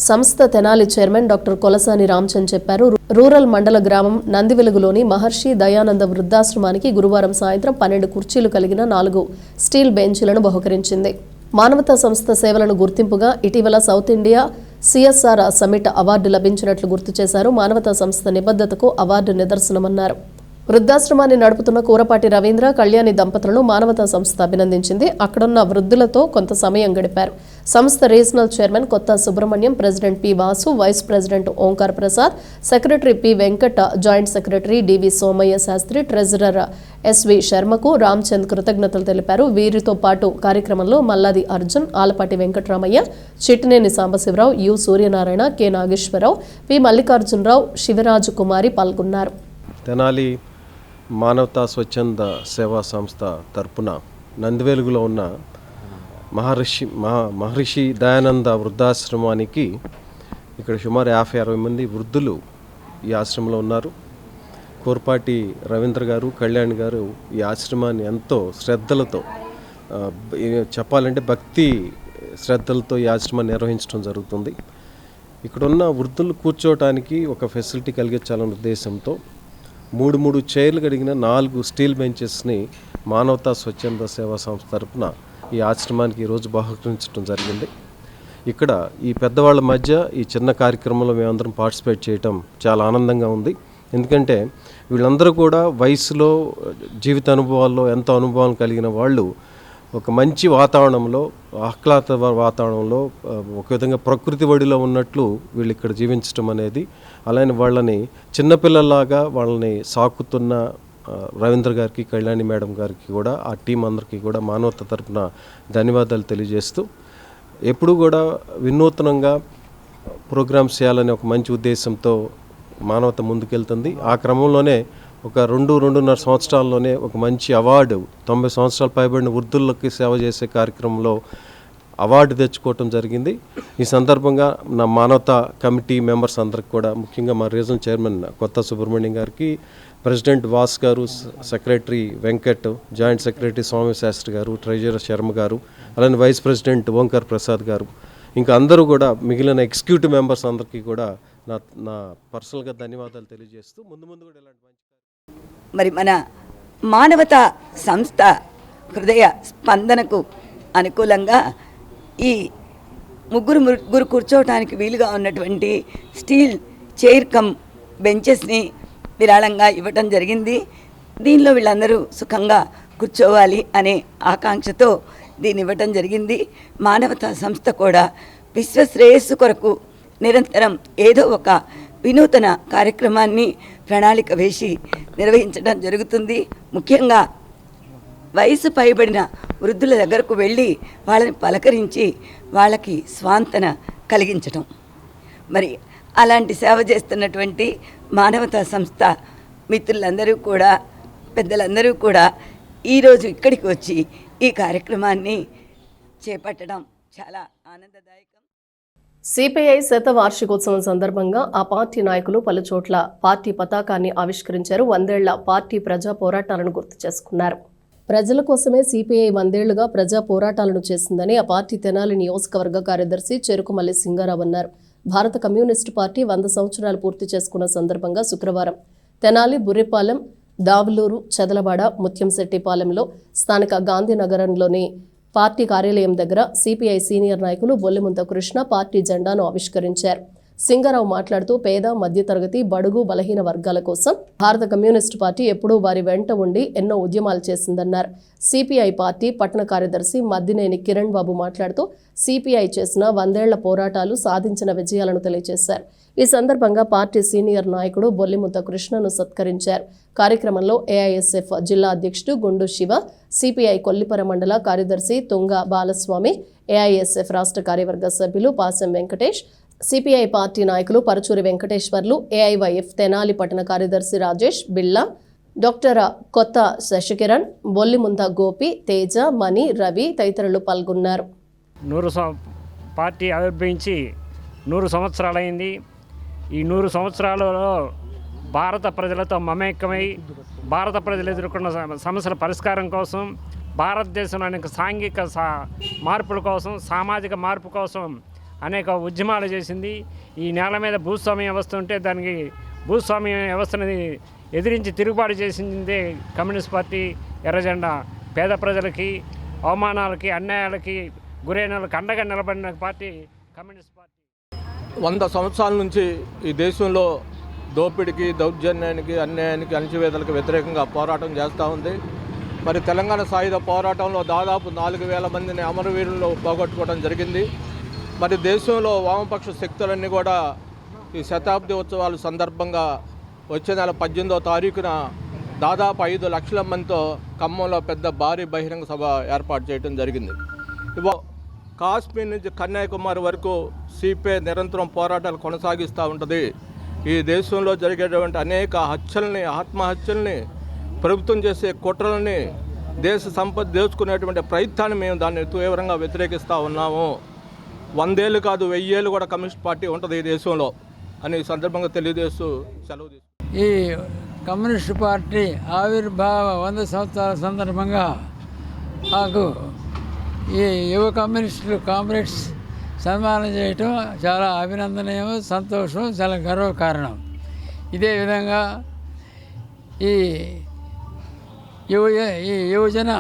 సంస్థ తెనాలి చైర్మన్ డాక్టర్ కొలసాని రామచంద్ చెప్పారు. రూరల్ మండల గ్రామం నందివెలుగులోని మహర్షి దయానంద వృద్ధాశ్రమానికి గురువారం సాయంత్రం 12 కుర్చీలు కలిగిన 4 స్టీల్ బెంచీలను బహుకరించింది. మానవతా సంస్థ సేవలను గుర్తింపుగా ఇటీవల south India CSR summit award లభించినట్లు గుర్తు చేశారు. మానవతా సంస్థ నిబద్ధతకు అవార్డు నిదర్శనమన్నారు. వృద్ధాశ్రమాన్ని నడుపుతున్న కూరపాటి రవీంద్ర కళ్యాణి దంపతులను మానవతా సంస్థ అభినందించింది. అక్కడున్న వృద్ధులతో కొంత సమయం గడిపారు. సంస్థ regional chairman Kotha Subrahmanyam, president P Vasu, vice president Omkar Prasad, secretary P Venkata, joint secretary DV Somayya Sastry, treasurer SV శర్మకు రామ్చంద్ కృతజ్ఞతలు తెలిపారు. వీరితో పాటు కార్యక్రమంలో Malladi Arjun, Alapati Venkataramaiah, Chittineni Sambasivarao, U Suryanarayana, K Nageswararao, P Mallikarjunarao, Sivaraju Kumari పాల్గొన్నారు. తెనాలి మానవతా స్వచ్ఛంద సేవా సంస్థ తరపున నందివేలుగులో ఉన్న మహర్షి దయానంద వృద్ధాశ్రమానికి ఇక్కడ సుమారు 50-60 మంది వృద్ధులు ఈ ఆశ్రమంలో ఉన్నారు. కోరపాటి రవీంద్ర గారు, కళ్యాణ్ గారు ఈ ఆశ్రమాన్ని ఎంతో శ్రద్ధలతో, చెప్పాలంటే భక్తి శ్రద్ధలతో ఈ ఆశ్రమాన్ని నిర్వహించడం జరుగుతుంది. ఇక్కడున్న వృద్ధులు కూర్చోవటానికి ఒక ఫెసిలిటీ కలిగించాలన్న ఉద్దేశంతో 3 చైర్లు కడిగిన 4 స్టీల్ బెంచెస్ని మానవతా స్వచ్ఛంద సేవా సంస్థ తరపున ఈ ఆశ్రమానికి ఈరోజు బహుకరించడం జరిగింది. ఇక్కడ ఈ పెద్దవాళ్ళ మధ్య ఈ చిన్న కార్యక్రమంలో మేమందరం పార్టిసిపేట్ చేయటం చాలా ఆనందంగా ఉంది. ఎందుకంటే వీళ్ళందరూ కూడా వయసులో, జీవిత అనుభవాల్లో ఎంతో అనుభవం కలిగిన వాళ్ళు ఒక మంచి వాతావరణంలో, ఆహ్లాద వాతావరణంలో, ఒక విధంగా ప్రకృతి ఒడిలో ఉన్నట్లు వీళ్ళు ఇక్కడ జీవించడం అనేది, అలానే వాళ్ళని చిన్నపిల్లల్లాగా వాళ్ళని సాకుతున్న రవీంద్ర గారికి, కళ్యాణి మేడం గారికి కూడా, ఆ టీం అందరికీ కూడా మానవత తరపున ధన్యవాదాలు తెలియజేస్తూ, ఎప్పుడు కూడా వినూత్నంగా ప్రోగ్రామ్స్ చేయాలనే ఒక మంచి ఉద్దేశంతో మానవత ముందుకెళ్తుంది. ఆ క్రమంలోనే ఒక 2-2.5 సంవత్సరాల్లోనే ఒక మంచి అవార్డు, 90 సంవత్సరాలు పైబడిన వృద్ధులకి సేవ చేసే కార్యక్రమంలో అవార్డు తెచ్చుకోవటం జరిగింది. ఈ సందర్భంగా నా మానవతా కమిటీ మెంబర్స్ అందరికి కూడా, ముఖ్యంగా మా రీజనల్ చైర్మన్ కొత్త సుబ్రహ్మణ్యం గారికి, ప్రెసిడెంట్ వాస్ గారు, secretary Venkat, joint secretary Somayya Sastry గారు, ట్రెజరర్ శర్మ గారు, అలానే వైస్ ప్రెసిడెంట్ ఓంకార్ ప్రసాద్ గారు, ఇంకా అందరూ కూడా మిగిలిన ఎగ్జిక్యూటివ్ మెంబర్స్ అందరికీ కూడా నా పర్సనల్గా ధన్యవాదాలు తెలియజేస్తూ, ముందు కూడా ఇలాంటి మరి మన మానవతా సంస్థ హృదయ స్పందనకు అనుకూలంగా ఈ ముగ్గురు కూర్చోవడానికి వీలుగా ఉన్నటువంటి స్టీల్ చైర్ కమ్ బెంచెస్ని విరాళంగా ఇవ్వటం జరిగింది. దీనిలో వీళ్ళందరూ సుఖంగా కూర్చోవాలి అనే ఆకాంక్షతో దీన్ని ఇవ్వటం జరిగింది. మానవతా సంస్థ కూడా విశ్వశ్రేయస్సు కొరకు నిరంతరం ఏదో ఒక వినూతన కార్యక్రమాన్ని ప్రణాళిక వేసి నిర్వహించడం జరుగుతుంది. ముఖ్యంగా వయసు పైబడిన వృద్ధుల దగ్గరకు వెళ్ళి వాళ్ళని పలకరించి వాళ్ళకి స్వాంతన కలిగించటం. మరి అలాంటి సేవ చేస్తున్నటువంటి మానవతా సంస్థ మిత్రులందరూ కూడా, పెద్దలందరూ కూడా ఈరోజు ఇక్కడికి వచ్చి ఈ కార్యక్రమాన్ని చేపట్టడం చాలా ఆనందదాయకం. సిపిఐ శతవార్షికోత్సవం సందర్భంగా ఆ పార్టీ నాయకులు పలుచోట్ల పార్టీ పతాకాన్ని ఆవిష్కరించారు. 100 ఏళ్ల పార్టీ ప్రజా పోరాటాలను గుర్తు చేసుకున్నారు. ప్రజల కోసమే సిపిఐ 100 ఏళ్లుగా ప్రజా పోరాటాలను చేసిందని ఆ పార్టీ తెనాలి నియోజకవర్గ కార్యదర్శి చెరుకుమల్లి సింగారావు అన్నారు. భారత కమ్యూనిస్టు పార్టీ 100 సంవత్సరాలు పూర్తి చేసుకున్న సందర్భంగా శుక్రవారం తెనాలి, బుర్రిపాలెం, దావులూరు, చదలవాడ, ముత్యంశెట్టిపాలెంలో స్థానిక గాంధీనగరంలోని పార్టీ కార్యాలయం దగ్గర సిపిఐ సీనియర్ నాయకులు బొల్లిముంత కృష్ణ పార్టీ జెండాను ఆవిష్కరించారు. సింగారావు మాట్లాడుతూ పేద, మధ్యతరగతి, బడుగు, బలహీన వర్గాల కోసం భారత కమ్యూనిస్టు పార్టీ ఎప్పుడూ వారి వెంట ఉండి ఎన్నో ఉద్యమాలు చేసిందన్నారు. సిపిఐ పార్టీ పట్టణ కార్యదర్శి మద్దినేని కిరణ్ బాబు మాట్లాడుతూ సిపిఐ చేసిన 100 ఏళ్ల పోరాటాలు, సాధించిన విజయాలను తెలియజేశారు. ఈ సందర్భంగా పార్టీ సీనియర్ నాయకుడు బొల్లిముంత కృష్ణను సత్కరించారు. కార్యక్రమంలో ఏఐఎస్ఎఫ్ జిల్లా అధ్యక్షుడు గుండు శివ, సిపిఐ కొల్లిపర మండల కార్యదర్శి తుంగ బాలస్వామి, ఏఐఎస్ఎఫ్ రాష్ట్ర కార్యవర్గ సభ్యులు పాసం వెంకటేష్, సిపిఐ పార్టీ నాయకులు పరచూరి వెంకటేశ్వర్లు, ఏఐవైఎఫ్ తెనాలి పట్టణ కార్యదర్శి రాజేష్, బిళ్ళ, డాక్టర్ కొత్త శశికిరణ్, బొల్లిముంత గోపి, తేజ, మణి, రవి తదితరులు పాల్గొన్నారు. పార్టీ ఆవిర్భవించి 100 సంవత్సరాలైంది. ఈ 100 సంవత్సరాలలో భారత ప్రజలతో మమేకమై భారత ప్రజలు ఎదుర్కొన్న సమస్యల పరిష్కారం కోసం, భారతదేశంలో అనేక సాంఘిక మార్పుల కోసం, సామాజిక మార్పు కోసం అనేక ఉద్యమాలు చేసింది. ఈ నేల మీద భూస్వామ్య వ్యవస్థ ఉంటే దానికి భూస్వామ్య వ్యవస్థని ఎదిరించి తిరుగుబాటు చేసిందే కమ్యూనిస్ట్ పార్టీ ఎర్రజెండా. పేద ప్రజలకి, అవమానాలకి, అన్యాయాలకి గురైన వాళ్ళకి అండగా నిలబడిన పార్టీ కమ్యూనిస్ట్ పార్టీ. 100 సంవత్సరాల నుంచి ఈ దేశంలో దోపిడీకి, దౌర్జన్యానికి, అన్యాయానికి, అణచివేతలకు వ్యతిరేకంగా పోరాటం చేస్తూ ఉంది. మరి తెలంగాణ సాయుధ పోరాటంలో దాదాపు 4,000 మందిని అమరవీరులను పోగొట్టుకోవడం జరిగింది. మరి దేశంలో వామపక్ష శక్తులన్నీ కూడా ఈ శతాబ్ది ఉత్సవాల సందర్భంగా వచ్చే నెల 18వ తారీఖున దాదాపు 5 లక్షల మందితో ఖమ్మంలో పెద్ద భారీ బహిరంగ సభ ఏర్పాటు చేయడం జరిగింది. కాశ్మీర్ నుంచి కన్యాకుమారి వరకు సిపిఐ నిరంతరం పోరాటాలు కొనసాగిస్తూ ఉంటుంది. ఈ దేశంలో జరిగేటువంటి అనేక హత్యల్ని, ఆత్మహత్యల్ని, ప్రభుత్వం చేసే కుట్రలని, దేశ సంపద దోచుకునేటువంటి ప్రయత్నాన్ని మేము దాన్ని తీవ్రంగా వ్యతిరేకిస్తూ ఉన్నాము. 100 ఏళ్ళు కాదు 1000 ఏళ్ళు కూడా కమ్యూనిస్ట్ పార్టీ ఉంటుంది ఈ దేశంలో అని ఈ సందర్భంగా తెలియజేస్తూ సెలవు తీసుకుంటాం. ఈ కమ్యూనిస్ట్ పార్టీ ఆవిర్భావ 100 సంవత్సరాల సందర్భంగా నాకు ఈ యువ కమ్యూనిస్టులు కామ్రేడ్స్ సన్మానం చేయటం చాలా అభినందనీయం, సంతోషం, చాలా గర్వకారణం. ఇదే విధంగా ఈ యువజన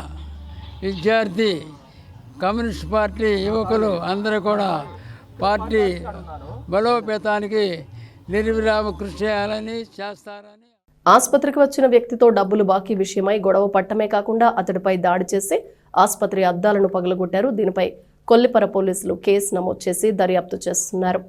విద్యార్థి కమ్యూనిస్ట్ పార్టీ యువకులు అందరూ కూడా పార్టీ బలోపేతానికి నిర్విరామ కృషి చేయాలని చేస్తారని. ఆసుపత్రికి వచ్చిన వ్యక్తితో డబ్బులు బాకీ విషయమై గొడవ పట్టమే కాకుండా అతడిపై దాడి చేసి ఆసుపత్రి అద్దాలను పగలగొట్టారు. దీనిపై కొల్లిపర పోలీసులు కేసు నమోదు చేసి దర్యాప్తు చేస్తున్నారు.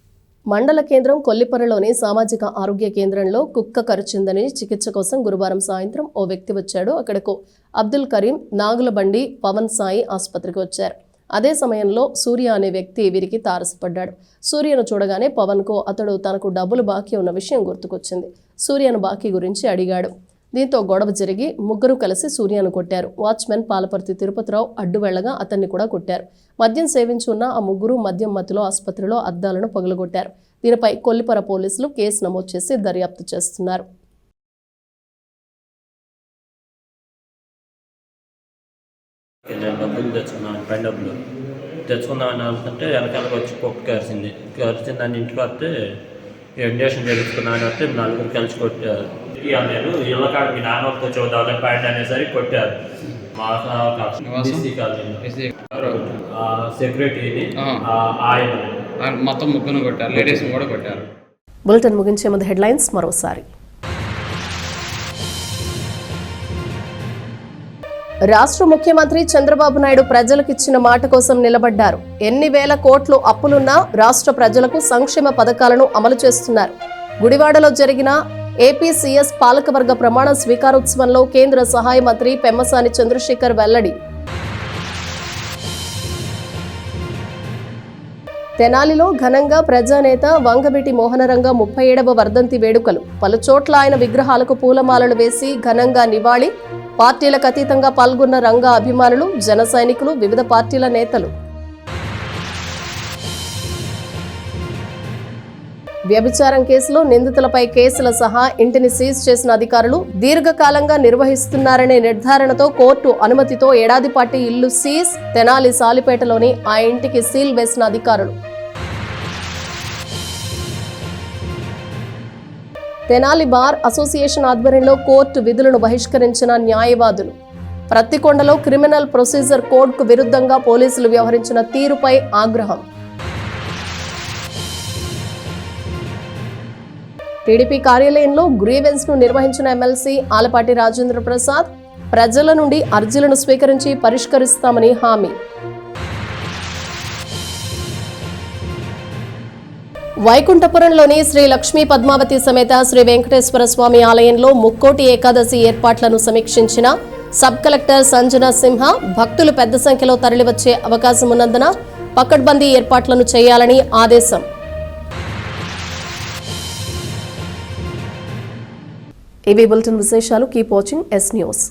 మండల కేంద్రం కొల్లిపరలోని సామాజిక ఆరోగ్య కేంద్రంలో కుక్క కరిచిందని చికిత్స కోసం గురువారం సాయంత్రం ఓ వ్యక్తి వచ్చాడు. అక్కడకు అబ్దుల్ కరీం, నాగులబండి, పవన్ సాయి ఆసుపత్రికి వచ్చారు. అదే సమయంలో సూర్య అనే వ్యక్తి వీరికి తారసపడ్డాడు. సూర్యను చూడగానే పవన్కు అతడు తనకు డబ్బులు బాకీ ఉన్న విషయం గుర్తుకొచ్చింది. సూర్యను బాకీ గురించి అడిగాడు. దీంతో గొడవ జరిగి ముగ్గురు కలిసి సూర్యను కొట్టారు. వాచ్మెన్ పాలపర్తి తిరుపతిరావు అడ్డు వెళ్లగా అతన్ని కూడా కొట్టారు. మద్యం సేవించున్న ఆ ముగ్గురు మద్యం మత్తులో ఆసుపత్రిలో అద్దాలను పగలగొట్టారు. దీనిపై కొల్లిపర పోలీసులు కేసు నమోదు చేసి దర్యాప్తు చేస్తున్నారు. డబ్బులు తెచ్చుకున్నాను, పైన డబ్బులు తెచ్చుకుందామని అనుకుంటే వెనకాలకు వచ్చి పప్పు కరిచిందని ఇంటికి వస్తే ఇంజక్షన్ చేయించుకున్నాను వస్తే 4 కలిసి కొట్టారు. నేను ఇళ్ళకాడ మీ నాన్నతో చూద్దాం పాయింట్ అనేసరికి కొట్టారు. మా సెక్యూరిటీని ఆయన మొత్తం ముగ్గురు కొట్టారు, లేడీస్ కూడా కొట్టారు. బులెటిన్ ముగించే ముందు హెడ్లైన్స్ మరోసారి. రాష్ట్ర ముఖ్యమంత్రి చంద్రబాబు నాయుడు ప్రజలకిచ్చిన మాట కోసం నిలబడ్డారు. ఎన్ని వేల కోట్లు అప్పులున్నా రాష్ట్ర ప్రజలకు సంక్షేమ పథకాలను అమలు చేస్తున్నారు. గుడివాడలో జరిగిన ఏపీ సీఎస్ పాలకవర్గ ప్రమాణ స్వీకారోత్సవంలో కేంద్ర సహాయ మంత్రి పెమ్మసాని చంద్రశేఖర్ వెల్లడి. తెనాలిలో ఘనంగా ప్రజానేత వంగవీటి మోహనరంగ 37వ వర్ధంతి వేడుకలు. పలుచోట్ల ఆయన విగ్రహాలకు పూలమాలలు వేసి ఘనంగా నివాళి. పార్టీలకు అతీతంగా పాల్గొన్న రంగా అభిమానులు, జన సైనికులు, వివిధ పార్టీల నేతలు. వ్యభిచారం కేసులో నిందితులపై కేసుల సహా ఇంటిని సీజ్ చేసిన అధికారులు దీర్ఘకాలంగా నిర్వహిస్తున్నారనే నిర్ధారణతో కోర్టు అనుమతితో ఏడాది పాటు ఇల్లు సీజ్. తెనాలి సాలిపేటలోని ఆ ఇంటికి సీల్ వేసిన అధికారులు. తెనాలి బార్ అసోసియేషన్ ఆధ్వర్యంలో కోర్టు విధులను బహిష్కరించిన న్యాయవాదులు. ప్రత్తికొండలో క్రిమినల్ ప్రొసీజర్ కోడ్కు విరుద్ధంగా పోలీసులు వ్యవహరించిన తీరుపై ఆగ్రహం. టీడీపీ కార్యాలయంలో గ్రీవెన్స్ ను నిర్వహించిన ఎమ్మెల్సీ ఆలపాటి రాజేంద్ర ప్రసాద్ ప్రజల నుండి అర్జీలను స్వీకరించి పరిష్కరిస్తామని హామీ. వైకుంఠపురంలోని శ్రీ లక్ష్మీ పద్మావతి సమేత శ్రీ వెంకటేశ్వర స్వామి ఆలయంలో ముక్కోటి ఏకాదశి ఏర్పాట్లను సమీక్షించిన సబ్ కలెక్టర్ సంజనా సింహ భక్తులు పెద్ద సంఖ్యలో తరలివచ్చే అవకాశం ఉన్నందున పకడ్బందీ ఏర్పాట్లను చేయాలని ఆదేశం. ఇవి బులెటిన్ విశేషాలు. Keep watching yes news.